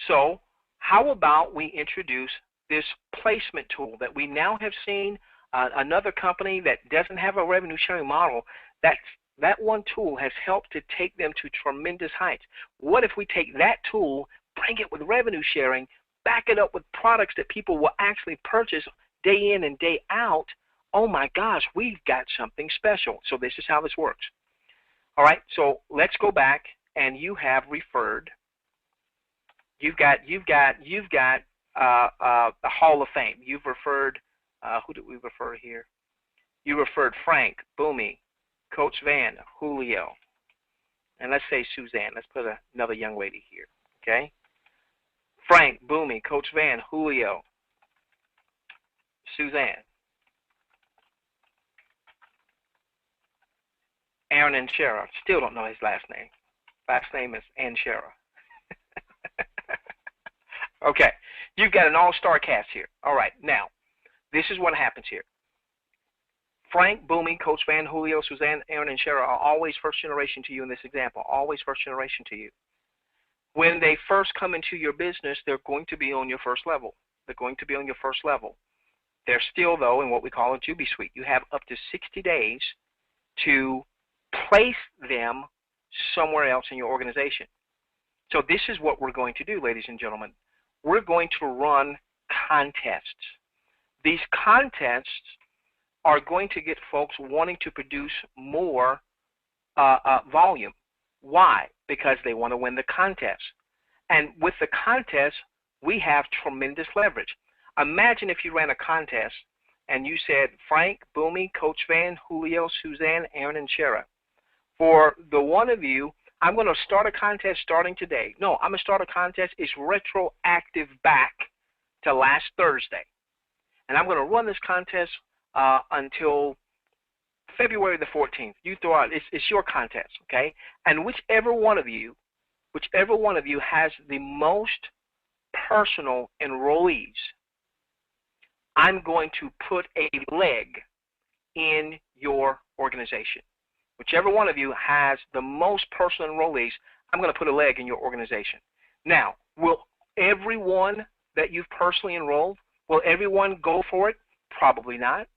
So how about we introduce this placement tool that we now have seen another company that doesn't have a revenue sharing model, that one tool has helped to take them to tremendous heights. What if we take that tool, bring it with revenue sharing, back it up with products that people will actually purchase day in and day out? Oh my gosh, we've got something special. So this is how this works. All right, so let's go back and you have referred. You've got the Hall of Fame. You've referred. Who did we refer here? You referred Frank, Boomy, Coach Van, Julio, and let's say Suzanne. Let's put another young lady here. Okay. Frank, Boomy, Coach Van, Julio, Suzanne, Aaron and Shara. Still don't know his last name. Last name is Anshara. Okay, you've got an all-star cast here. All right, now, this is what happens here. Frank, Boomy, Coach Van, Julio, Suzanne, Aaron, and Shara are always first generation to you in this example, always first generation to you. When they first come into your business, they're going to be on your first level. They're going to be on your first level. They're still, though, in what we call a Jubi Suite. You have up to 60 days to place them somewhere else in your organization. So this is what we're going to do, ladies and gentlemen. We're going to run contests. These contests are going to get folks wanting to produce more volume. Why? Because they want to win the contest. And with the contest, we have tremendous leverage. Imagine if you ran a contest and you said, Frank, Boomy, Coach Van, Julio, Suzanne, Aaron, and Shara. For the one of you, I'm going to start a contest starting today. No, I'm going to start a contest. It's retroactive back to last Thursday. And I'm going to run this contest until February the 14th. You throw out, it's your contest, okay? And whichever one of you has the most personal enrollees, I'm going to put a leg in your organization. Whichever one of you has the most personal enrollees, I'm going to put a leg in your organization. Now, will everyone that you've personally enrolled, will everyone go for it? Probably not.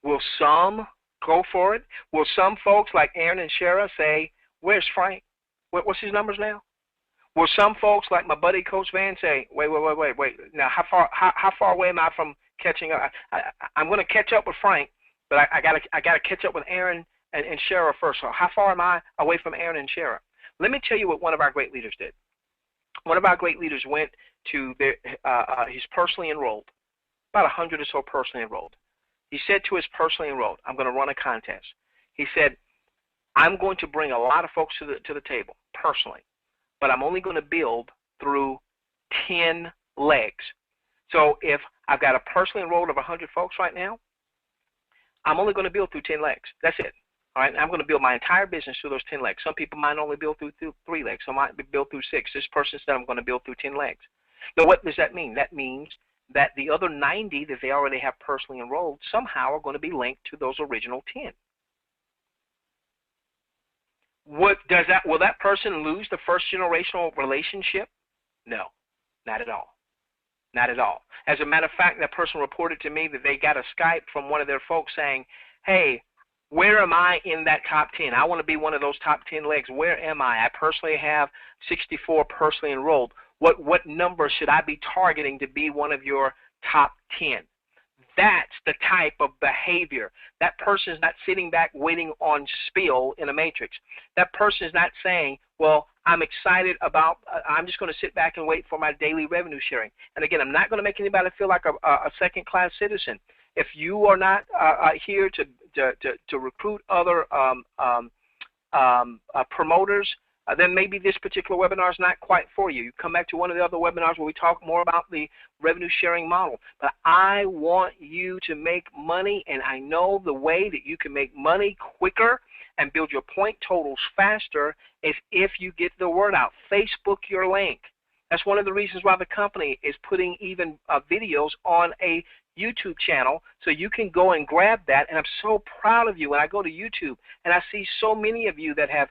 Will some go for it? Will some folks like Aaron and Shara say, where's Frank? What's his numbers now? Will some folks like my buddy Coach Van say, wait. Now, how far away am I from catching up? I'm going to catch up with Frank, but I got to catch up with Aaron and Shara first. So how far am I away from Aaron and Shara? Let me tell you what one of our great leaders did. One of our great leaders went to his personally enrolled, about 100 or so personally enrolled. He said to his personally enrolled, I'm going to run a contest. He said, I'm going to bring a lot of folks to the table personally, but I'm only going to build through 10 legs. So if I've got a personally enrolled of 100 folks right now, I'm only going to build through 10 legs. That's it. All right, I'm going to build my entire business through those 10 legs. Some people might only build through 3 legs. Some might build through 6. This person said I'm going to build through 10 legs. Now, what does that mean? That means that the other 90 that they already have personally enrolled somehow are going to be linked to those original 10. Will that person lose the first generational relationship? No, not at all. Not at all. As a matter of fact, that person reported to me that they got a Skype from one of their folks saying, hey, where am I in that top 10? I want to be one of those top 10 legs. Where am I? I personally have 64 personally enrolled. What number should I be targeting to be one of your top 10? That's the type of behavior. That person is not sitting back waiting on spill in a matrix. That person is not saying, well, I'm excited about, I'm just going to sit back and wait for my daily revenue sharing. And again, I'm not going to make anybody feel like a second-class citizen. If you are not here to recruit other promoters, then maybe this particular webinar is not quite for you. You come back to one of the other webinars where we talk more about the revenue sharing model. But I want you to make money, and I know the way that you can make money quicker and build your point totals faster is if you get the word out. Facebook your link. That's one of the reasons why the company is putting even videos on a YouTube channel, so you can go and grab that. And I'm so proud of you when I go to YouTube and I see so many of you that have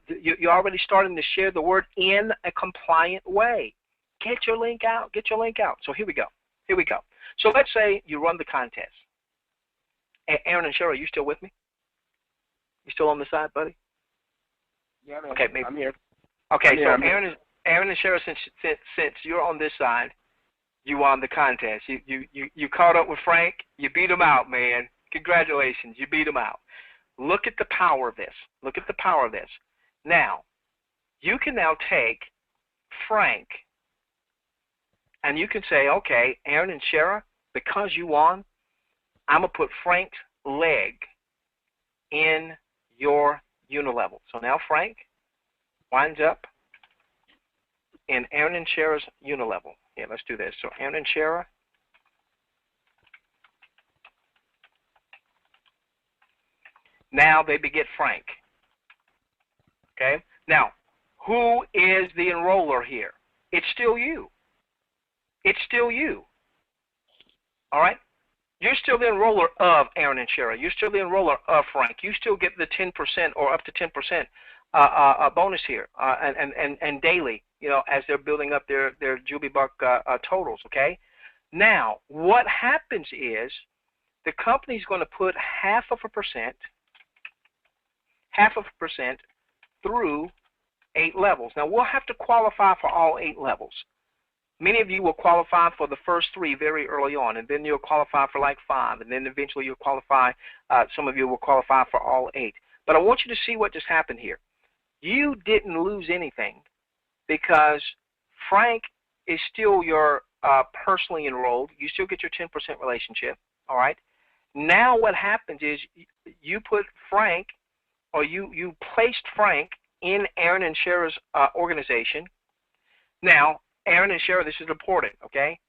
you're already starting to share the word in a compliant way. Get your link out. Get your link out. So here we go. Here we go. So let's say you run the contest. Aaron and Cheryl, are you still with me? You still on the side, buddy? Yeah, man. Okay, maybe. I'm here. Okay, so Aaron and Cheryl, since you're on this side, you won the contest. You caught up with Frank. You beat him out, man. Congratulations. You beat him out. Look at the power of this. Look at the power of this. Now, you can now take Frank and you can say, okay, Aaron and Shara, because you won, I'm going to put Frank's leg in your unilevel. So now Frank winds up in Aaron and Shara's unilevel. Yeah, let's do this. So Aaron and Shara. Now they beget Frank. Okay? Now, who is the enroller here? It's still you. It's still you. All right? You're still the enroller of Aaron and Shara. You're still the enroller of Frank. You still get the 10% or up to 10% bonus here and daily, you know, as they're building up their Jubi Buck totals, okay? Now, what happens is the company's going to put 0.5% through 8 levels. Now, we'll have to qualify for all 8 levels. Many of you will qualify for the first 3 very early on, and then you'll qualify for like 5, and then eventually you'll qualify, some of you will qualify for all 8. But I want you to see what just happened here. You didn't lose anything because Frank is still your personally enrolled. You still get your 10% relationship, all right? Now what happens is you put Frank, or you placed Frank in Aaron and Shara's organization. Now, Aaron and Shara, this is important, okay?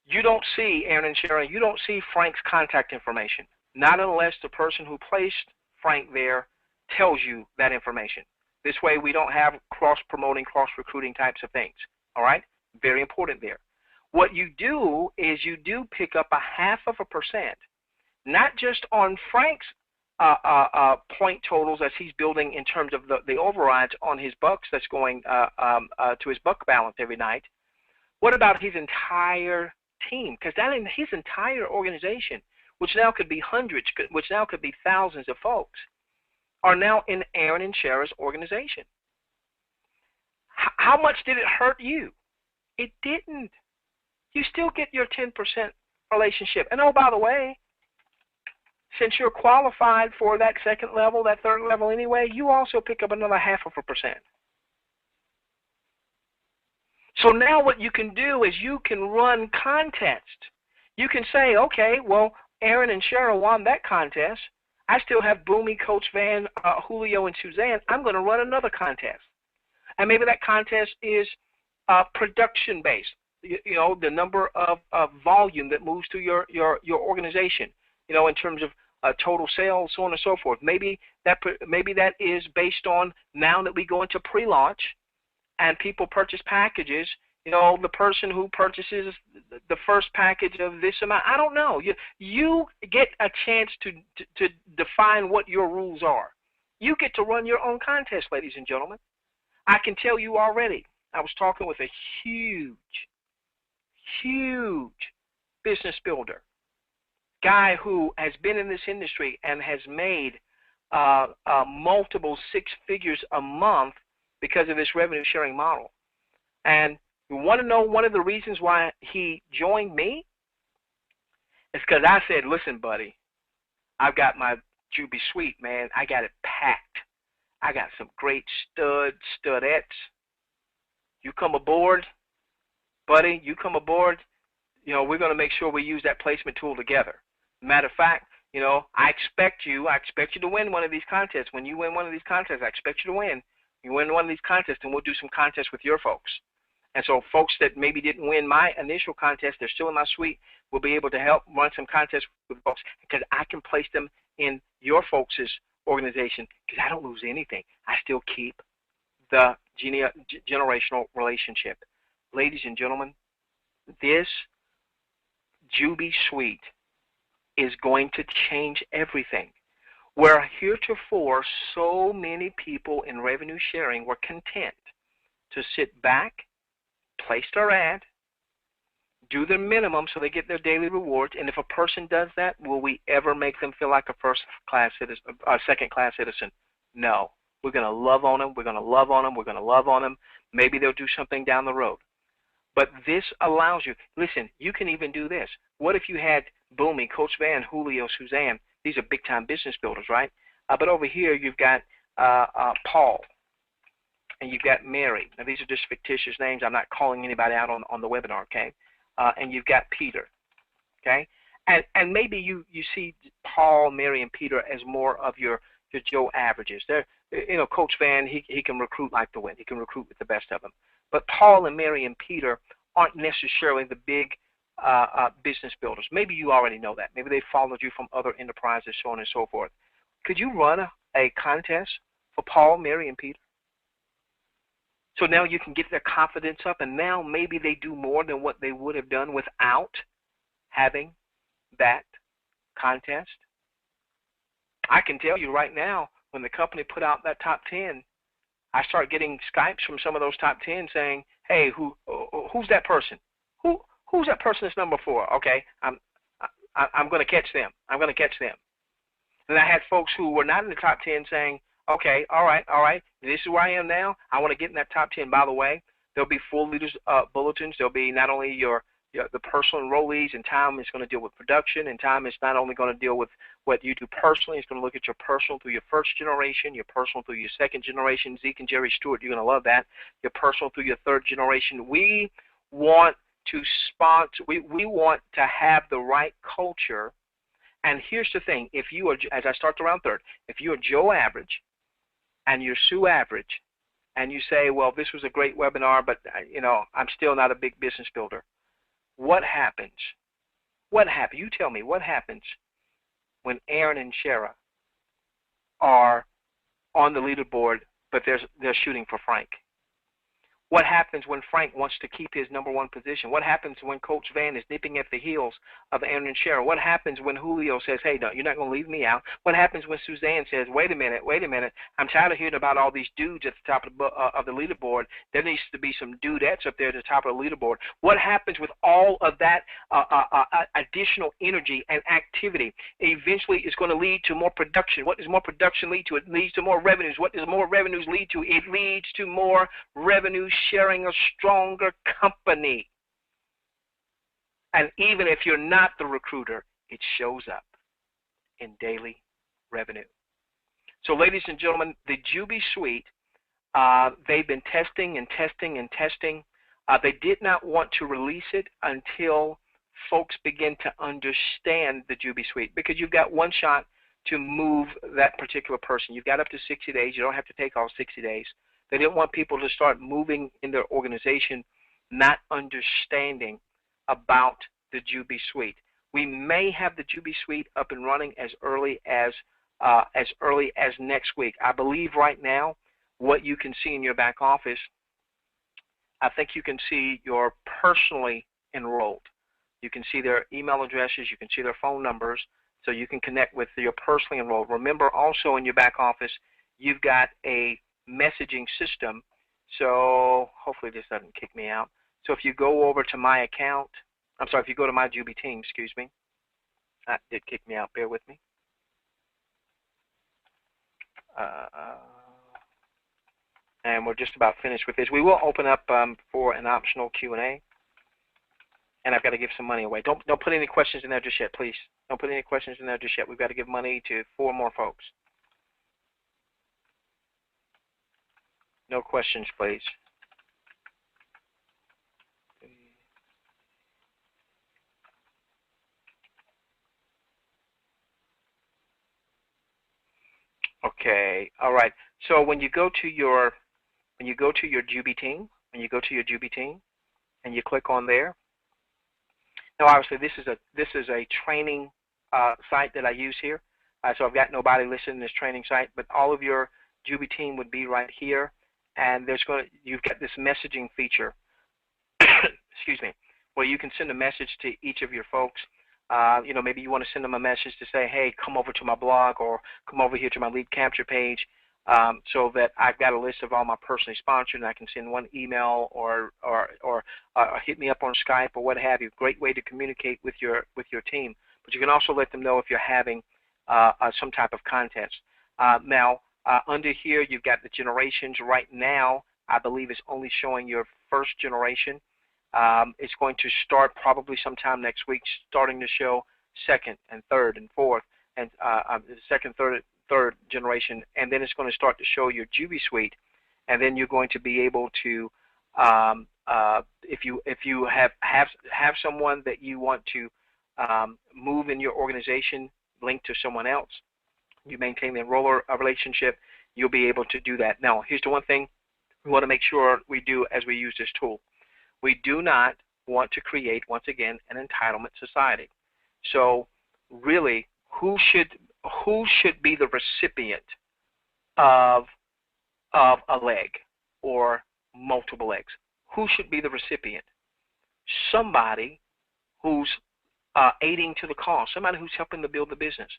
You don't see Aaron and Shara, you don't see Frank's contact information, not unless the person who placed Frank there tells you that information. This way we don't have cross-promoting, cross-recruiting types of things, all right? Very important there. What you do is you do pick up 0.5%, not just on Frank's point totals as he's building in terms of the overrides on his bucks that's going to his buck balance every night. What about his entire team? Because that in his entire organization, which now could be hundreds, which now could be thousands of folks, are now in Aaron and Shara's organization. How much did it hurt you? It didn't. You still get your 10% relationship. And oh, by the way, since you're qualified for that second level, that third level anyway, you also pick up another 0.5%. So now what you can do is you can run contests. You can say, okay, well, Aaron and Shara won that contest. I still have Boomy, Coach Van, Julio, and Suzanne. I'm going to run another contest. And maybe that contest is production-based, you know, the number of volume that moves through your organization, you know, in terms of total sales, so on and so forth. Maybe that is based on now that we go into pre-launch and people purchase packages, you know, the person who purchases the first package of this amount, I don't know. You get a chance to define what your rules are. You get to run your own contest, ladies and gentlemen. I can tell you already, I was talking with a huge business builder, guy who has been in this industry and has made multiple 6 figures a month because of this revenue sharing model. And you want to know one of the reasons why he joined me? It's because I said, listen, buddy, I've got my Jubi suite, man. I got it packed. I got some great studettes. You come aboard, buddy, you come aboard, you know, we're going to make sure we use that placement tool together. Matter of fact, you know, I expect you to win one of these contests. When you win one of these contests, I expect you to win. You win one of these contests, and we'll do some contests with your folks. And so folks that maybe didn't win my initial contest, they're still in my suite, will be able to help run some contests with folks because I can place them in your folks' organization because I don't lose anything. I still keep the generational relationship. Ladies and gentlemen, this Jubi suite is going to change everything. Where heretofore so many people in revenue sharing were content to sit back, place their ad, do their minimum so they get their daily rewards, and if a person does that, will we ever make them feel like a first-class citizen, a second-class citizen? No. We're going to love on them. We're going to love on them. We're going to love on them. Maybe they'll do something down the road. But this allows you, listen, you can even do this. What if you had Boomy, Coach Van, Julio, Suzanne? These are big-time business builders, right? But over here you've got Paul. and you've got Mary. Now, these are just fictitious names. I'm not calling anybody out on the webinar, okay? And you've got Peter, okay? And maybe you see Paul, Mary, and Peter as more of your Joe averages. They're, you know, Coach Van, he can recruit like the wind. He can recruit with the best of them. But Paul and Mary and Peter aren't necessarily the big business builders. Maybe you already know that. Maybe they followed you from other enterprises, so on and so forth. Could you run a contest for Paul, Mary, and Peter? So now you can get their confidence up, and now maybe they do more than what they would have done without having that contest. I can tell you right now, when the company put out that top 10, I start getting Skypes from some of those top 10 saying, "Hey, who's that person? Who's that person that's number 4? Okay, I'm going to catch them. I'm going to catch them." And I had folks who were not in the top 10 saying, "Okay, all right. This is where I am now. I want to get in that top 10. By the way, there'll be full leaders bulletins. There'll be not only the personal enrollees, and time is going to deal with production, and time is not only going to deal with what you do personally. It's going to look at your personal through your first generation, your personal through your second generation. Zeke and Jerry Stewart, you're going to love that. Your personal through your third generation. We want to sponsor. We want to have the right culture. And here's the thing: if you are, as I start around third, if you are Joe Average and you're Sue Average, and you say, "Well, this was a great webinar, but you know, I'm still not a big business builder." What happens? What happens? You tell me, what happens when Aaron and Shara are on the leaderboard, but they're shooting for Frank? What happens when Frank wants to keep his #1 position? What happens when Coach Van is nipping at the heels of Aaron and Shara? What happens when Julio says, "Hey, no, you're not going to leave me out"? What happens when Suzanne says, wait a minute, I'm tired of hearing about all these dudes at the top of the leaderboard. There needs to be some dudettes up there at the top of the leaderboard. What happens with all of that additional energy and activity? Eventually, it's going to lead to more production. What does more production lead to? It leads to more revenues. What does more revenues lead to? It leads to more revenues, sharing a stronger company. And even if you're not the recruiter, it shows up in daily revenue. So ladies and gentlemen, the Jubi Suite, they've been testing and testing and testing. They did not want to release it until folks begin to understand the Jubi Suite, because you've got one shot to move that particular person. You've got up to 60 days. You don't have to take all 60 days. They didn't want people to start moving in their organization not understanding about the Jubi Suite. We may have the Jubi Suite up and running as early as next week. I believe right now what you can see in your back office, I think you can see your personally enrolled. You can see their email addresses, you can see their phone numbers, so you can connect with your personally enrolled. Remember also in your back office, you've got a messaging system, so hopefully this doesn't kick me out. So if you go over to my account, if you go to my Jubi team, excuse me, that did kick me out, bear with me. And we're just about finished with this. We will open up for an optional Q&A, and I've got to give some money away. Don't put any questions in there just yet, please. Don't put any questions in there just yet. We've got to give money to 4 more folks. No questions, please. Okay. All right. So when you go to your Jubi team, and you click on there. Now, obviously, this is a training site that I use here. So I've got nobody listed in this training site, but all of your Jubi team would be right here. And you've got this messaging feature, excuse me, where you can send a message to each of your folks. You know, maybe you want to send them a message to say, hey, come over to my blog or come over here to my lead capture page, so that I've got a list of all my personally sponsored, and I can send one email or hit me up on Skype or what have you. Great way to communicate with your team. But you can also let them know if you're having some type of contest. Now, under here, you've got the generations. Right now, I believe it's only showing your first generation. It's going to start probably sometime next week, starting to show second and third and fourth, and second, third generation, and then it's going to start to show your Jubi Suite. and then you're going to be able to, if you have someone that you want to move in your organization, link to someone else, you maintain the enroller relationship, you'll be able to do that. Now, here's the one thing we want to make sure we do as we use this tool. We do not want to create, once again, an entitlement society. So really, who should be the recipient of a leg or multiple legs? Who should be the recipient? Somebody who's aiding to the cause, somebody who's helping to build the business.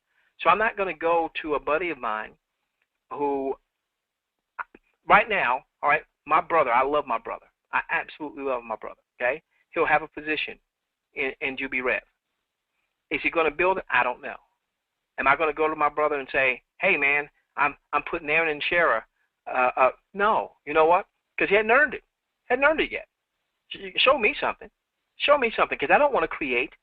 So I'm not going to go to a buddy of mine who, right now, all right, my brother, I love my brother. I absolutely love my brother, okay? He'll have a position in Jubi Rev. Is he going to build it? I don't know. Am I going to go to my brother and say, hey, man, I'm putting Aaron and Shara? No. You know what? Because he hadn't earned it. Hadn't earned it yet. Show me something. Show me something, because I don't want to create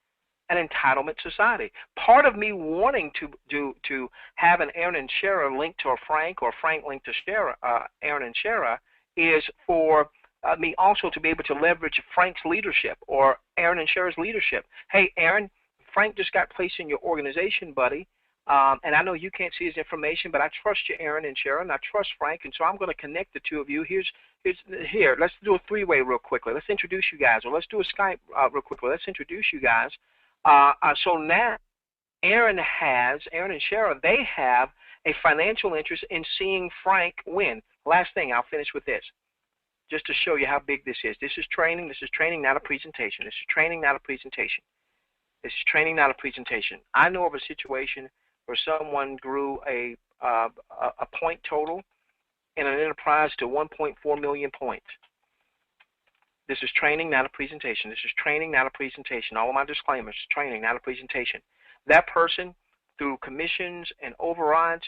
an entitlement society. Part of me wanting to have an Aaron and Shara linked to a Frank, or Frank linked to Shara, Aaron and Shara, is for me also to be able to leverage Frank's leadership or Aaron and Shara's leadership. Hey, Aaron, Frank just got placed in your organization, buddy, and I know you can't see his information, but I trust you, Aaron and Shara, and I trust Frank, and so I'm going to connect the two of you. Here, let's do a three-way real quickly. Let's introduce you guys, or let's do a Skype real quickly. Let's introduce you guys. So now Aaron and Shara, they have a financial interest in seeing Frank win. Last thing, I'll finish with this, just to show you how big this is. This is training, not a presentation. This is training, not a presentation. This is training, not a presentation. I know of a situation where someone grew a point total in an enterprise to 1.4 million points. This is training, not a presentation. This is training, not a presentation. All of my disclaimers, training, not a presentation. That person, through commissions and overrides,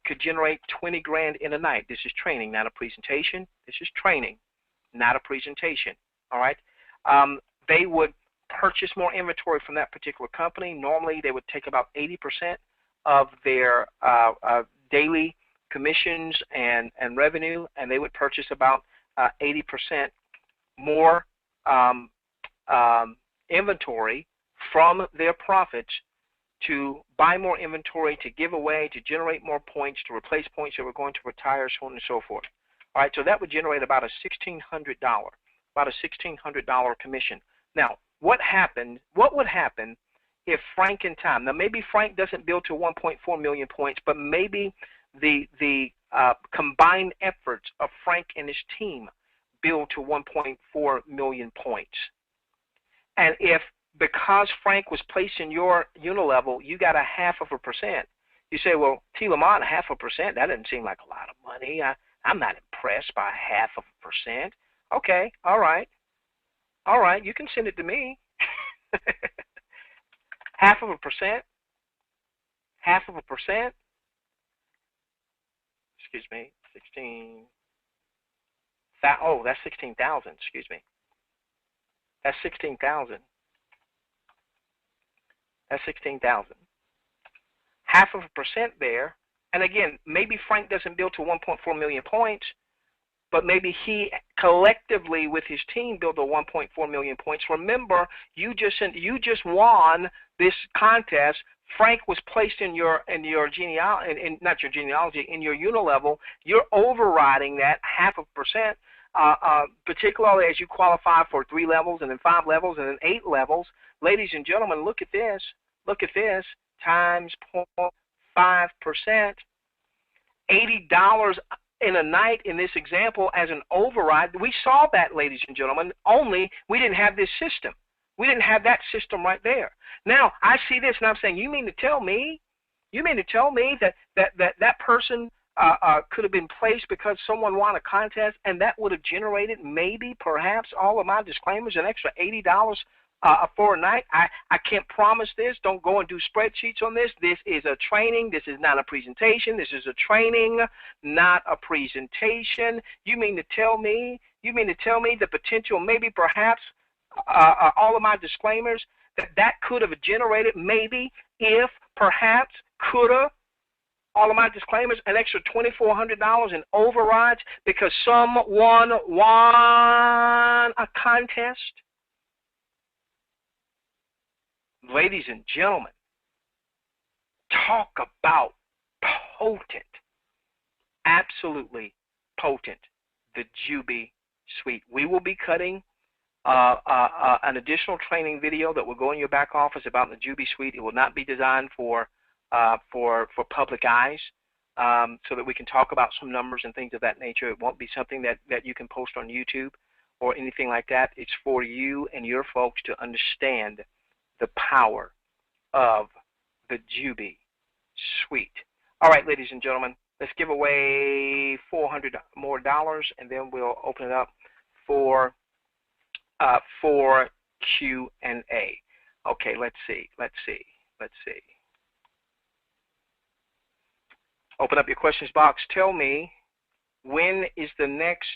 could generate 20 grand in a night. This is training, not a presentation. This is training, not a presentation. All right? They would purchase more inventory from that particular company. Normally, they would take about 80% of their daily commissions and revenue, and they would purchase about 80% more inventory from their profits to buy more inventory, to give away, to generate more points, to replace points that were going to retire, so on and so forth. All right, so that would generate about a $1,600 commission. Now, what would happen if Frank in time, now maybe Frank doesn't build to 1.4 million points, but maybe the combined efforts of Frank and his team build to 1.4 million points. And if, because Frank was placed in your unilevel, you got 0.5%. You say, well, T. Lamont, 0.5%, that doesn't seem like a lot of money. I'm not impressed by 0.5%. Okay, all right. All right, you can send it to me. 0.5%? 0.5%? Excuse me, 16. Oh, that's 16,000. Excuse me. That's 16,000. That's 16,000. 0.5% there, and again, maybe Frank doesn't build to 1.4 million points, but maybe he collectively with his team built to 1.4 million points. Remember, you just won this contest. Frank was placed in your genealogy, not your genealogy, in your unilevel. You're overriding that 0.5%, particularly as you qualify for 3 levels, and then 5 levels, and then 8 levels. Ladies and gentlemen, look at this. Look at this. Times 0.5%, $80 in a night in this example as an override. We saw that, ladies and gentlemen, only we didn't have this system. We didn't have that system right there. Now, I see this and I'm saying, you mean to tell me that person could have been placed because someone won a contest and that would have generated maybe, perhaps, all of my disclaimers, an extra $80 for a night? I can't promise this. Don't go and do spreadsheets on this. This is a training. This is not a presentation. This is a training, not a presentation. You mean to tell me the potential, maybe, perhaps, all of my disclaimers, that could have generated maybe, if, perhaps, coulda, all of my disclaimers, an extra $2,400 in overrides because someone won a contest? Ladies and gentlemen, talk about potent, absolutely potent, the Jubi Suite. We will be cutting an additional training video that will go in your back office about the Jubi Suite. It will not be designed for public eyes, so that we can talk about some numbers and things of that nature. It won't be something that you can post on YouTube or anything like that. It's for you and your folks to understand the power of the Jubi Suite. All right, ladies and gentlemen, let's give away $400 more, and then we'll open it up for Q&A. Okay, let's see. Open up your questions box. Tell me, when is the next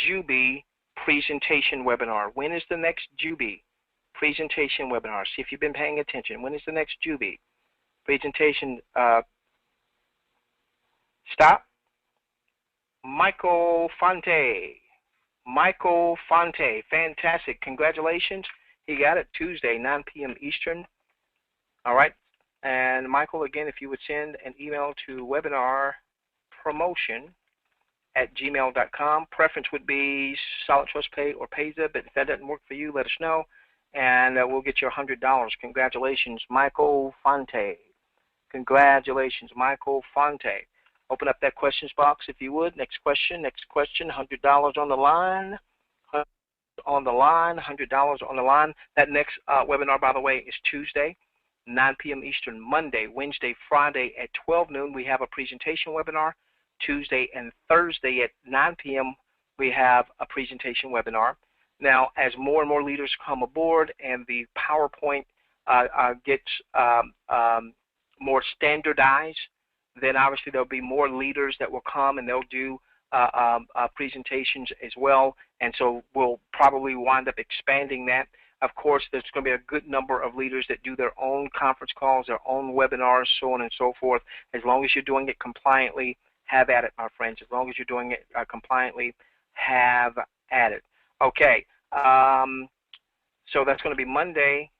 Jubi presentation webinar? When is the next Jubi presentation webinar? See if you've been paying attention. When is the next Jubi presentation? Stop. Michael Fonte. Fantastic. Congratulations. He got it Tuesday, 9 p.m. Eastern. All right. And Michael, again, if you would send an email to webinarpromotion@gmail.com. Preference would be Solid Trust Pay or Payza, but if that doesn't work for you, let us know, and we'll get you $100. Congratulations, Michael Fonte. Congratulations, Michael Fonte. Open up that questions box if you would. Next question, $100 on the line. $100 on the line. That next webinar, by the way, is Tuesday, 9 p.m. Eastern. Monday, Wednesday, Friday at 12 noon, we have a presentation webinar. Tuesday and Thursday at 9 p.m., we have a presentation webinar. Now, as more and more leaders come aboard and the PowerPoint gets more standardized, then obviously there'll be more leaders that will come and they'll do presentations as well. And so we'll probably wind up expanding that. Of course, there's going to be a good number of leaders that do their own conference calls, their own webinars, so on and so forth. As long as you're doing it compliantly, have at it, my friends. As long as you're doing it compliantly, have at it. Okay, so that's going to be Monday,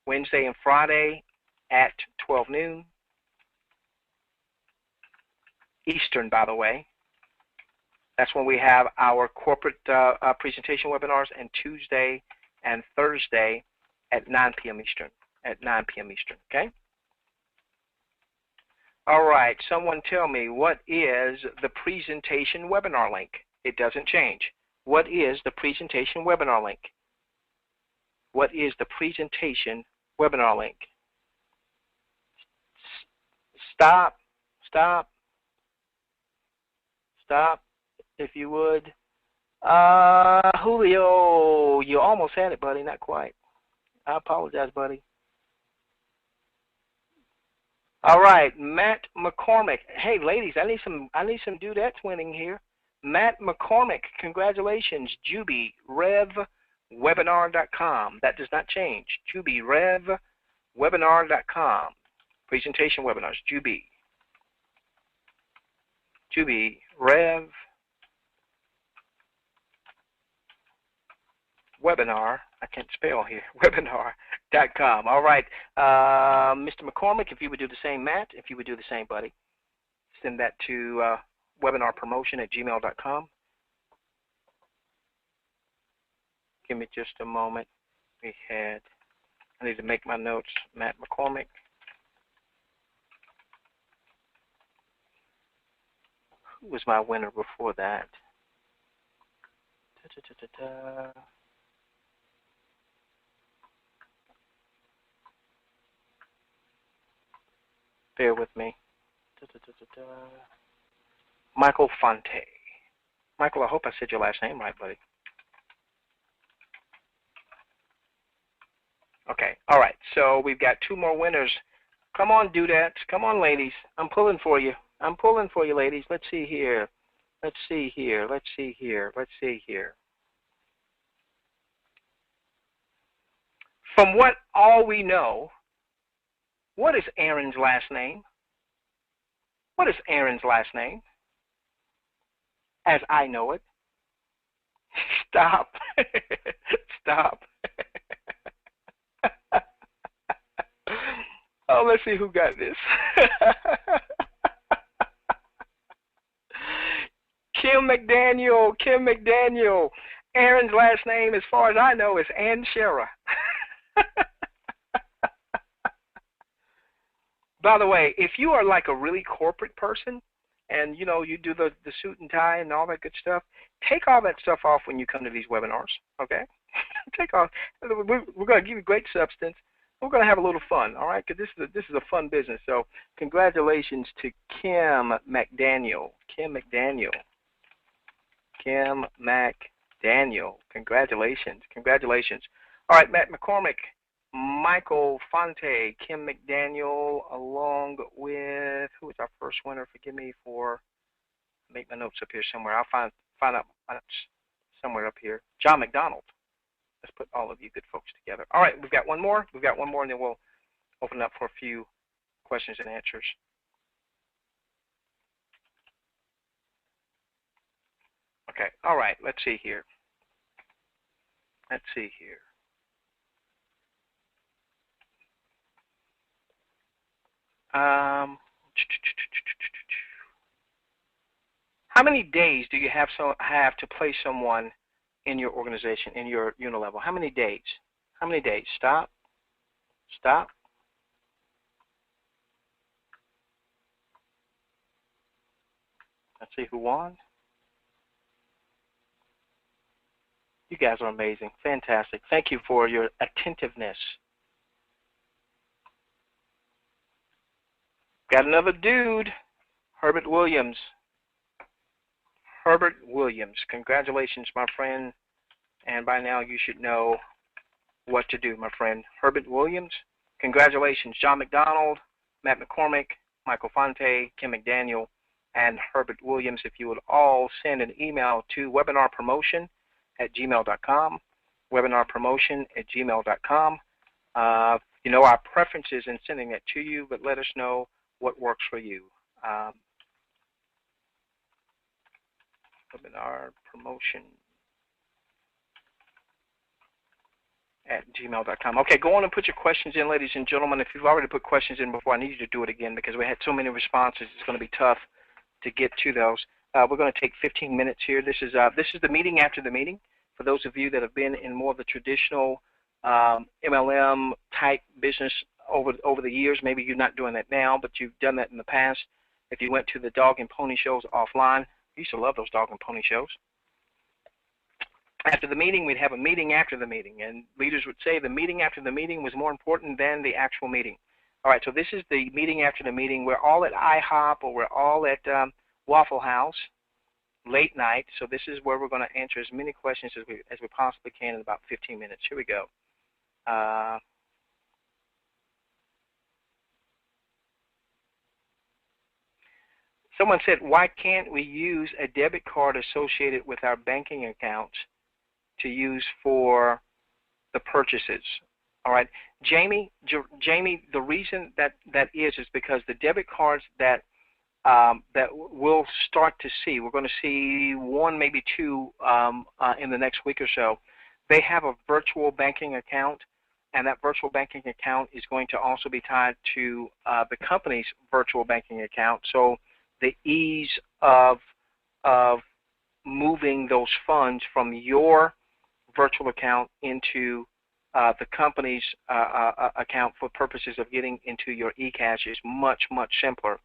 Wednesday, and Friday at 12 noon. Eastern, by the way. That's when we have our corporate presentation webinars, and Tuesday and Thursday at 9 p.m. Eastern. Okay? All right, someone tell me, what is the presentation webinar link? It doesn't change. What is the presentation webinar link? What is the presentation webinar link? Stop, if you would. Julio, you almost had it, buddy, not quite. I apologize, buddy. All right, Matt McCormick. Hey, ladies, I need some dudettes winning here. Matt McCormick, congratulations. Jubi Rev webinar.com. That does not change. Jubi Rev webinar.com. Presentation webinars. Jubi Rev webinar. I can't spell here. Webinar.com. All right, Mr. McCormick, if you would do the same, Matt, if you would do the same, buddy, send that to webinarpromotion@gmail.com. Give me just a moment. I need to make my notes. Matt McCormick. Who was my winner before that? Bear with me. Michael Fonte. Michael, I hope I said your last name right, buddy. Okay, all right, so we've got two more winners. Come on, dudettes. Come on, ladies. I'm pulling for you. Ladies. Let's see here. From what all we know, what is Aaron's last name? What is Aaron's last name? As I know it. Stop. Stop. Oh, let's see who got this. Kim McDaniel. Kim McDaniel. Aaron's last name, as far as I know, is Ann Shera. By the way, if you are like a really corporate person and, you know, you do the suit and tie and all that good stuff, take all that stuff off when you come to these webinars, okay? Take off. We're going to give you great substance. We're going to have a little fun, all right? Because this is a fun business. So congratulations to Kim McDaniel. Kim McDaniel. Kim McDaniel. Congratulations. Congratulations. All right, Matt McCormick. Michael Fonte, Kim McDaniel, along with, who was our first winner? Forgive me for, make my notes up here somewhere. I'll find out my notes somewhere up here. John McDonald. Let's put all of you good folks together. All right, we've got one more. We've got one more, and then we'll open up for a few questions and answers. Okay, all right, let's see here. Let's see here. How many days do you have to place someone in your organization, in your unilevel? How many days? How many days? Stop. Stop. Let's see who won. You guys are amazing. Fantastic. Thank you for your attentiveness. Got another dude, Herbert Williams. Herbert Williams. Congratulations, my friend. And by now you should know what to do, my friend. Herbert Williams. Congratulations, John McDonald, Matt McCormick, Michael Fonte, Kim McDaniel, and Herbert Williams. If you would all send an email to webinarpromotion@gmail.com, webinarpromotion@gmail.com. You know our preferences in sending that to you, but let us know what works for you. Webinar promotion @gmail.com. Okay, go on and put your questions in, ladies and gentlemen. If you've already put questions in before, I need you to do it again because we had so many responses. It's going to be tough to get to those. We're going to take 15 minutes here. This is the meeting after the meeting. For those of you that have been in more of the traditional MLM type business over the years, maybe you're not doing that now, but you've done that in the past. If you went to the dog and pony shows offline, I used to love those dog and pony shows. After the meeting, we'd have a meeting after the meeting, and leaders would say the meeting after the meeting was more important than the actual meeting. All right, so this is the meeting after the meeting. We're all at IHOP or we're all at Waffle House late night, so this is where we're going to answer as many questions as we possibly can in about 15 minutes. Here we go. Someone said, why can't we use a debit card associated with our banking accounts to use for the purchases? All right, Jamie, the reason that is because the debit cards that we'll start to see, we're going to see one, maybe two in the next week or so. They have a virtual banking account, and that virtual banking account is going to also be tied to the company's virtual banking account. So the ease of moving those funds from your virtual account into the company's account for purposes of getting into your eCash is much, much simpler.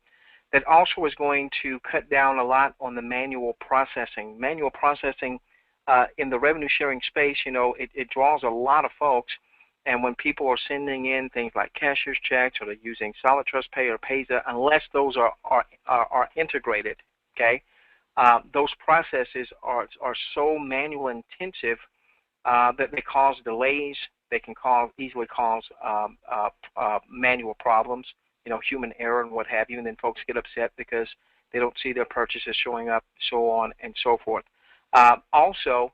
That also is going to cut down a lot on the manual processing. Manual processing in the revenue sharing space, you know, it draws a lot of folks. And when people are sending in things like cashier's checks or they're using Solid Trust Pay or Payza, unless those are integrated, okay, those processes are so manual intensive that they cause delays. They can easily cause manual problems, you know, human error and what have you, and then folks get upset because they don't see their purchases showing up, so on and so forth. Also,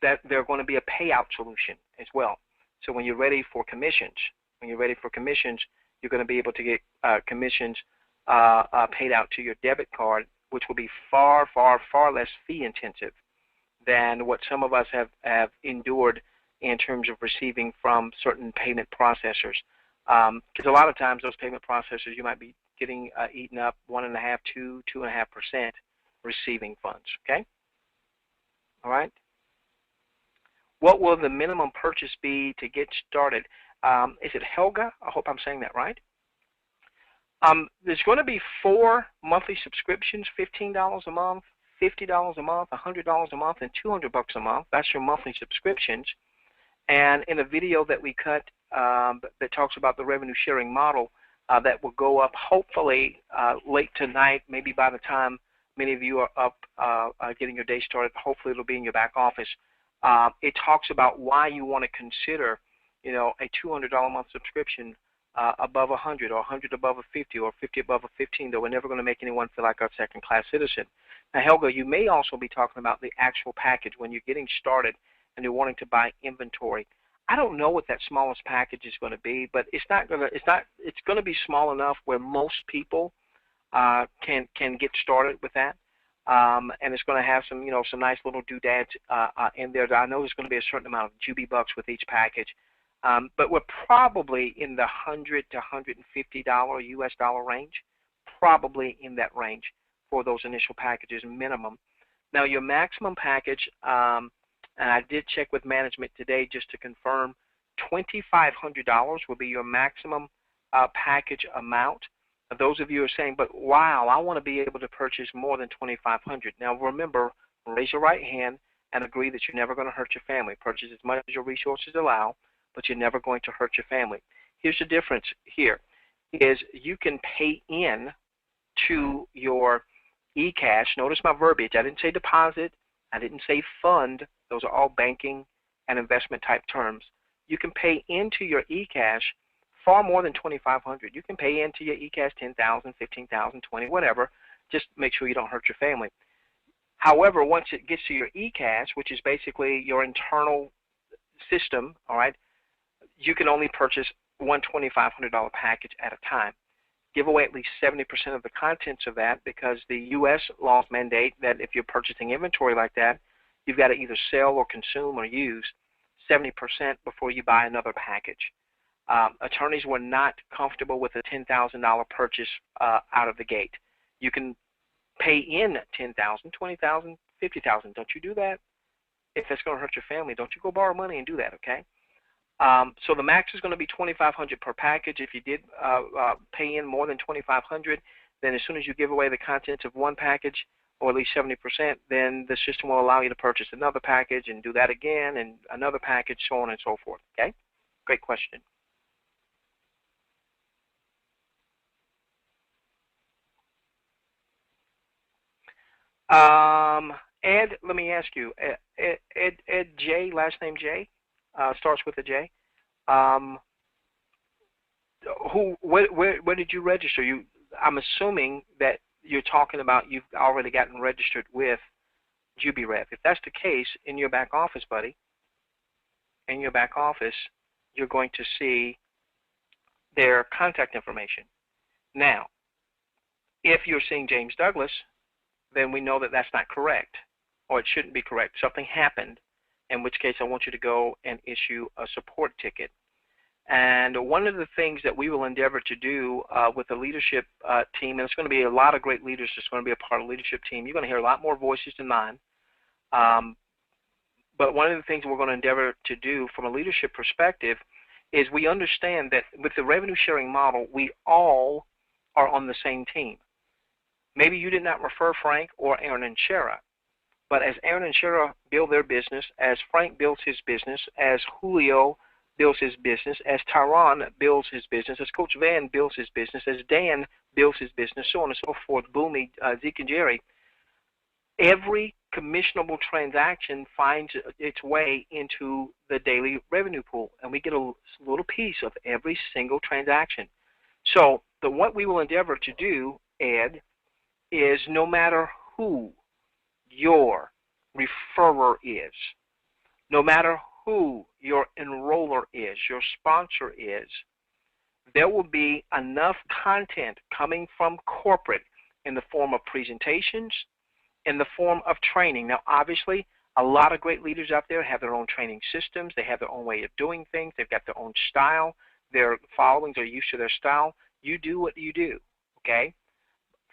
that they're going to be a payout solution as well. So when you're ready for commissions, you're going to be able to get commissions paid out to your debit card, which will be far, far, far less fee intensive than what some of us have endured in terms of receiving from certain payment processors. Because a lot of times those payment processors, you might be getting eaten up 1.5%, 2.5% receiving funds, okay? All right. What will the minimum purchase be to get started? Is it Helga? I hope I'm saying that right. There's going to be 4 monthly subscriptions, $15 a month, $50 a month, $100 a month, and $200 a month. That's your monthly subscriptions. And in a video that we cut that talks about the revenue sharing model that will go up hopefully late tonight, maybe by the time many of you are up getting your day started, hopefully it'll be in your back office. It talks about why you want to consider, you know, a $200 a month subscription above 100, or 100 above a 50, or 50 above a 15, though we're never going to make anyone feel like a second-class citizen. Now, Helga, you may also be talking about the actual package when you're getting started and you're wanting to buy inventory. I don't know what that smallest package is going to be, but it's going to be small enough where most people can get started with that. And it's going to have some, you know, some nice little doodads in there. I know there's going to be a certain amount of Jubi bucks with each package. But we're probably in the $100 to $150 US dollar range, probably in that range for those initial packages minimum. Now your maximum package, and I did check with management today just to confirm, $2,500 will be your maximum package amount. Those of you are saying, but wow, I want to be able to purchase more than $2,500. Now remember, raise your right hand and agree that you're never going to hurt your family. Purchase as much as your resources allow, but you're never going to hurt your family. Here's the difference here, is you can pay in to your eCash. Notice my verbiage. I didn't say deposit. I didn't say fund. Those are all banking and investment type terms. You can pay into your eCash far more than $2,500. You can pay into your eCash $10,000, $15,000, $20,000, whatever. Just make sure you don't hurt your family. However, once it gets to your eCash, which is basically your internal system, all right, you can only purchase one $2,500 package at a time. Give away at least 70% of the contents of that, because the U.S. laws mandate that if you're purchasing inventory like that, you've got to either sell or consume or use 70% before you buy another package. Attorneys were not comfortable with a $10,000 purchase out of the gate. You can pay in $10,000, $20,000, $50,000. Don't you do that. If that's going to hurt your family, don't you go borrow money and do that, okay? So the max is going to be $2,500 per package. If you did pay in more than $2,500, then as soon as you give away the contents of one package, or at least 70%, then the system will allow you to purchase another package and do that again, and another package, so on and so forth, okay? Great question. Ed, let me ask you, Ed J, last name J, starts with a J. Where did you register? I'm assuming that you're talking about you've already gotten registered with Jubi Rev. If that's the case, in your back office, buddy, in your back office, you're going to see their contact information. Now, if you're seeing James Douglas, then we know that that's not correct, or it shouldn't be correct. Something happened, in which case I want you to go and issue a support ticket. And one of the things that we will endeavor to do with the leadership team, and it's going to be a lot of great leaders that's going to be a part of the leadership team. You're going to hear a lot more voices than mine. But one of the things we're going to endeavor to do from a leadership perspective is we understand that with the revenue sharing model, we all are on the same team. Maybe you did not refer Frank or Aaron and Shara, but as Aaron and Shara build their business, as Frank builds his business, as Julio builds his business, as Tyron builds his business, as Coach Van builds his business, as Dan builds his business, so on and so forth, Boomy, Zeke and Jerry, every commissionable transaction finds its way into the daily revenue pool, and we get a little piece of every single transaction. So what we will endeavor to do, Ed, is no matter who your referrer is, no matter who your enroller is, your sponsor is, there will be enough content coming from corporate in the form of presentations, in the form of training. Now, obviously, a lot of great leaders out there have their own training systems. They have their own way of doing things. They've got their own style. Their followings are used to their style. You do what you do, okay?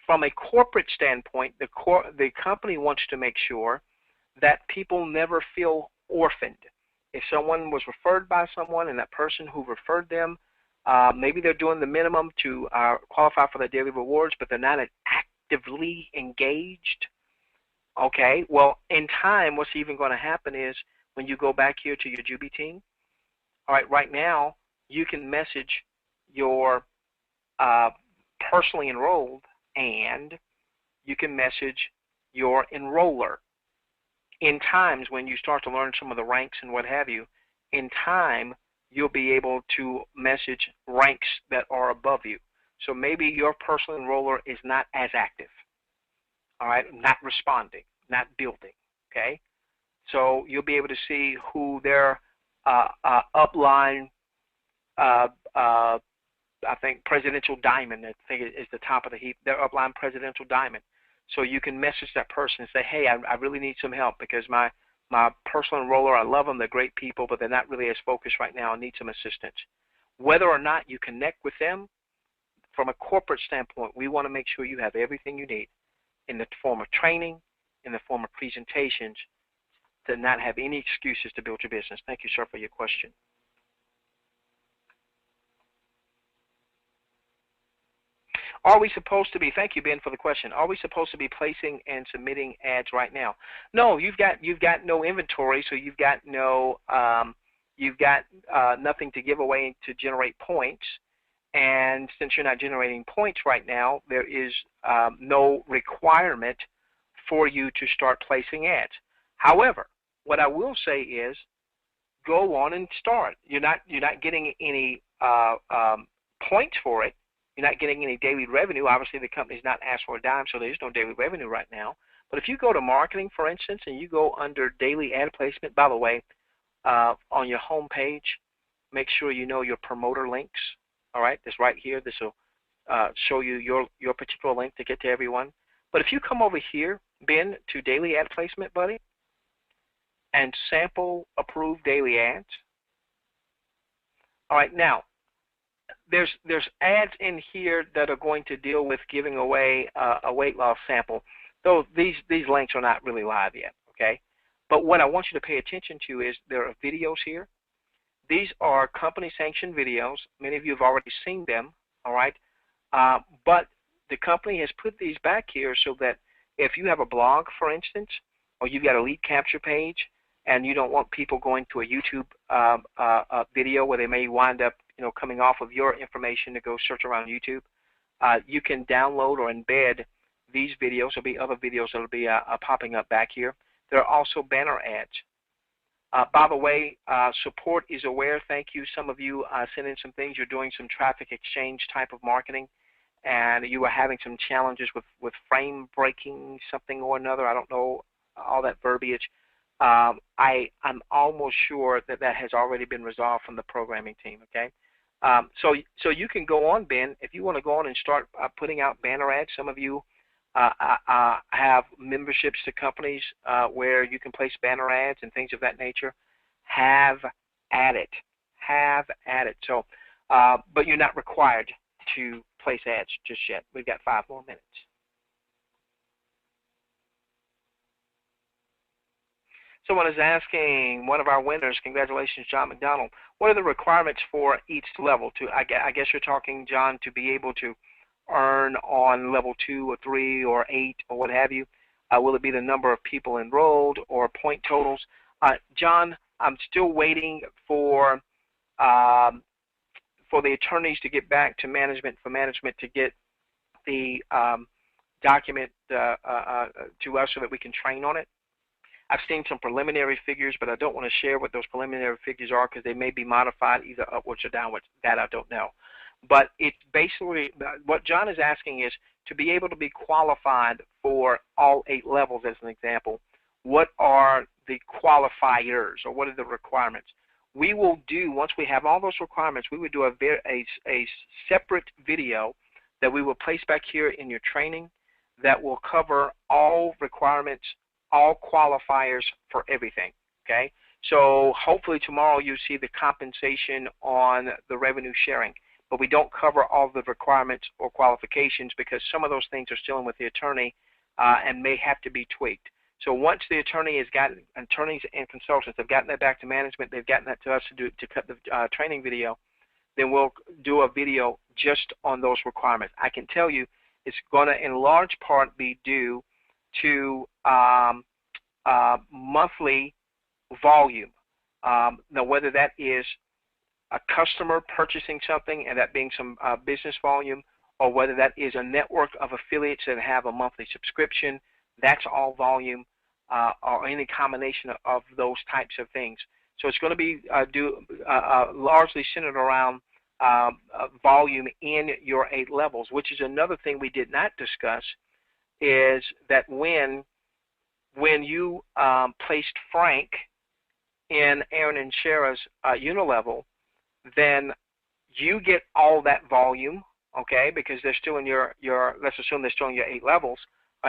From a corporate standpoint, the company wants to make sure that people never feel orphaned. If someone was referred by someone and that person who referred them, maybe they're doing the minimum to qualify for the daily rewards, but they're not actively engaged. Okay, well, in time, what's even going to happen is when you go back here to your Jubi team, all right, right now, you can message your personally enrolled and you can message your enroller. In times when you start to learn some of the ranks and what have you, in time, you'll be able to message ranks that are above you. So maybe your personal enroller is not as active. All right, not responding, not building, okay? So you'll be able to see who their upline, I think presidential diamond, I think is the top of the heap, their upline presidential diamond. So you can message that person and say, hey, I really need some help because my personal enroller, I love them, they're great people, but they're not really as focused right now, I need some assistance. Whether or not you connect with them, from a corporate standpoint, we want to make sure you have everything you need in the form of training, in the form of presentations, to not have any excuses to build your business. Thank you, sir, for your question. Are we supposed to be, thank you, Ben, for the question, are we supposed to be placing and submitting ads right now? No, you've got no inventory, so you've got no, nothing to give away to generate points. And since you're not generating points right now, there is no requirement for you to start placing ads. However, what I will say is go on and start. You're not getting any points for it. You're not getting any daily revenue. Obviously, the company's not asked for a dime, so there's no daily revenue right now. But if you go to marketing, for instance, and you go under daily ad placement, by the way, on your home page, make sure you know your promoter links. All right, this right here, this will show you your particular link to get to everyone. But if you come over here, Ben, to daily ad placement, buddy, and sample approved daily ads. All right, now there's ads in here that are going to deal with giving away a weight loss sample. Though these links are not really live yet, okay? But what I want you to pay attention to is there are videos here. These are company-sanctioned videos. Many of you have already seen them, all right? But the company has put these back here so that if you have a blog, for instance, or you've got a lead capture page, and you don't want people going to a YouTube video where they may wind up, coming off of your information to go search around YouTube, you can download or embed these videos. There'll be other videos that will be popping up back here. There are also banner ads. By the way, support is aware. Thank you. Some of you sent in some things. You're doing some traffic exchange type of marketing, and you are having some challenges with frame breaking something or another. I don't know all that verbiage. I'm almost sure that has already been resolved from the programming team. Okay, so you can go on, Ben, if you want to go on and start putting out banner ads. Some of you have memberships to companies where you can place banner ads and things of that nature. Have at it. Have at it. So, but you're not required to place ads just yet. We've got 5 more minutes. Someone is asking, one of our winners, congratulations, John McDonald, what are the requirements for each level? I guess you're talking, John, to be able to earn on level 2 or 3 or 8 or what have you? Will it be the number of people enrolled or point totals? John, I'm still waiting for the attorneys to get back to management, for management to get the document to us so that we can train on it. I've seen some preliminary figures, but I don't want to share what those preliminary figures are because they may be modified either upwards or downwards. That I don't know. But it's basically, what John is asking is to be able to be qualified for all 8 levels, as an example. What are the qualifiers, or what are the requirements? we will do, once we have all those requirements, we would do a separate video that we will place back here in your training that will cover all requirements, all qualifiers for everything, okay? So hopefully tomorrow you see the compensation on the revenue sharing, but we don't cover all the requirements or qualifications because some of those things are still in with the attorney and may have to be tweaked. So once the attorney has gotten, attorneys and consultants have gotten that back to management, they've gotten that to us to cut the training video, then we'll do a video just on those requirements. I can tell you it's going to in large part be due to monthly volume. Now whether that is a customer purchasing something and that being some business volume, or whether that is a network of affiliates that have a monthly subscription, that's all volume, or any combination of those types of things. So it's going to be largely centered around volume in your 8 levels, which is another thing we did not discuss, is that when you placed Frank in Aaron and Shara's unilevel, then you get all that volume, okay, because they're still in your let's assume they're still in your 8 levels.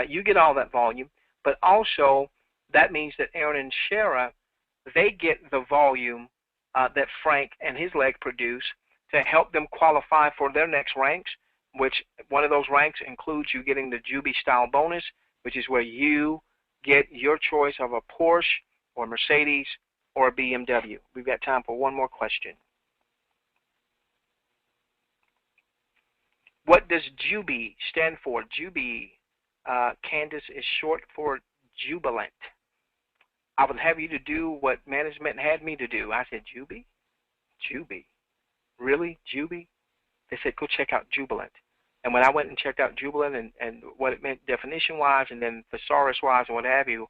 You get all that volume, but also that means that Aaron and Shara, they get the volume that Frank and his leg produce to help them qualify for their next ranks, which one of those ranks includes you getting the Jubi style bonus, which is where you get your choice of a Porsche or Mercedes or a BMW. We've got time for one more question. What does Jubi stand for? Jubi, Candace, is short for jubilant. I would have you to do what management had me to do. I said, Jubi? Jubi. Really? Jubi? They said, go check out Jubilant. And when I went and checked out Jubilant and what it meant definition-wise and then thesaurus-wise and what have you,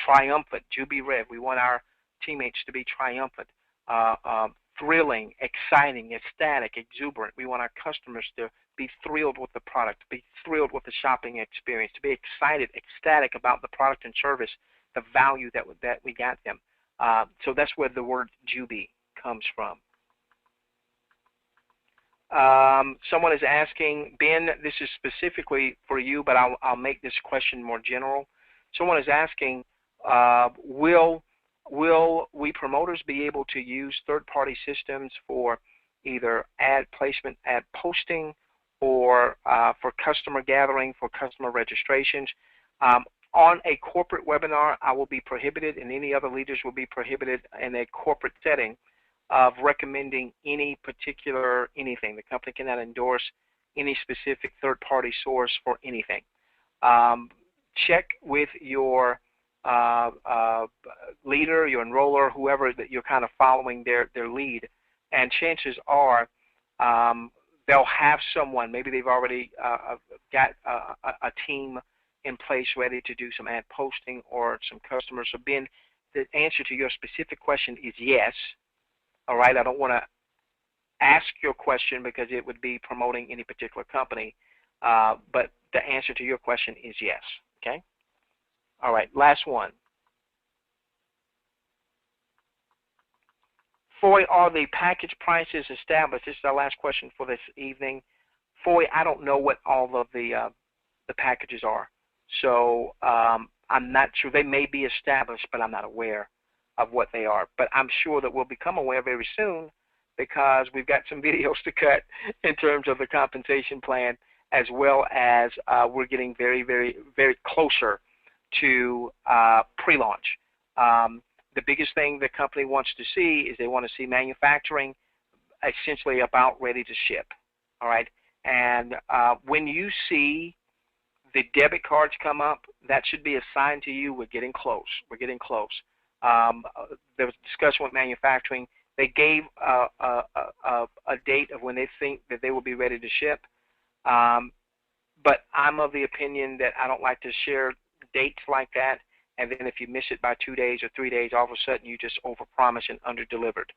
triumphant, Jubi Rev. We want our teammates to be triumphant, thrilling, exciting, ecstatic, exuberant. We want our customers to be thrilled with the product, to be thrilled with the shopping experience, to be excited, ecstatic about the product and service, the value that we got them. So that's where the word Jubi comes from. Someone is asking, Ben, this is specifically for you, but I'll make this question more general. Someone is asking, will we promoters be able to use third-party systems for either ad placement, ad posting, or for customer gathering, for customer registrations? On a corporate webinar, I will be prohibited, and any other leaders will be prohibited in a corporate setting of recommending any particular anything. The company cannot endorse any specific third-party source for anything. Check with your leader, your enroller, whoever that you're kind of following their lead, and chances are they'll have someone, maybe they've already got a team in place ready to do some ad posting or some customers. So Ben, the answer to your specific question is yes. All right, I don't want to ask your question because it would be promoting any particular company, but the answer to your question is yes, okay? All right, last one. Foy, are the package prices established? This is our last question for this evening. Foy, I don't know what all of the packages are, so I'm not sure. They may be established, but I'm not aware of what they are. But I'm sure that we'll become aware very soon because we've got some videos to cut in terms of the compensation plan, as well as we're getting very, very, very closer to pre-launch. The biggest thing the company wants to see is they want to see manufacturing essentially about ready to ship. All right, and when you see the debit cards come up, that should be a sign to you we're getting close. We're getting close. There was discussion with manufacturing. They gave a date of when they think that they will be ready to ship. But I'm of the opinion that I don't like to share dates like that, and then if you miss it by 2 days or 3 days, all of a sudden you just overpromise and underdelivered.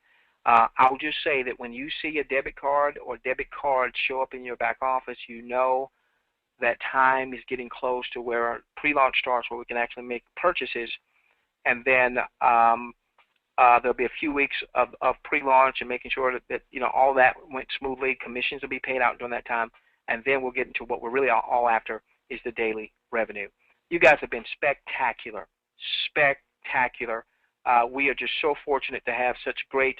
I'll just say that when you see a debit card or debit cards show up in your back office, you know that time is getting close to where pre-launch starts, where we can actually make purchases. And then There'll be a few weeks of pre-launch and making sure that all that went smoothly. Commissions will be paid out during that time, and then we'll get into what we're really all after is the daily revenue. You guys have been spectacular, spectacular. We are just so fortunate to have such great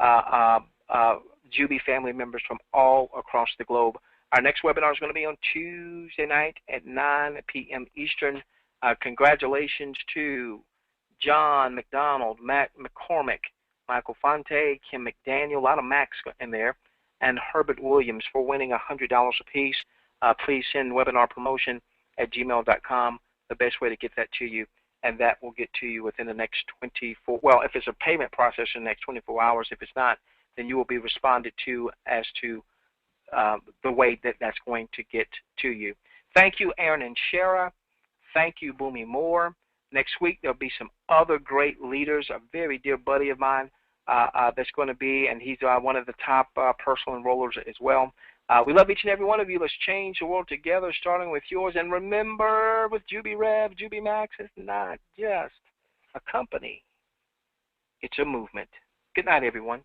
Jubi family members from all across the globe. Our next webinar is going to be on Tuesday night at 9 p.m. Eastern. Congratulations to John McDonald, Matt McCormick, Michael Fonte, Kim McDaniel, a lot of Macs in there, and Herbert Williams for winning $100 apiece. Please send webinar promotion at gmail.com, the best way to get that to you, and that will get to you within the next 24, well, if it's a payment process in the next 24 hours. If it's not, then you will be responded to as to the way that that's going to get to you. Thank you, Aaron and Shara. Thank you, Boomy Moore. Next week, there'll be some other great leaders, a very dear buddy of mine that's going to be, and he's one of the top personal enrollers as well. We love each and every one of you. Let's change the world together, starting with yours. And remember, with Jubi Rev, Jubi Max is not just a company. It's a movement. Good night, everyone.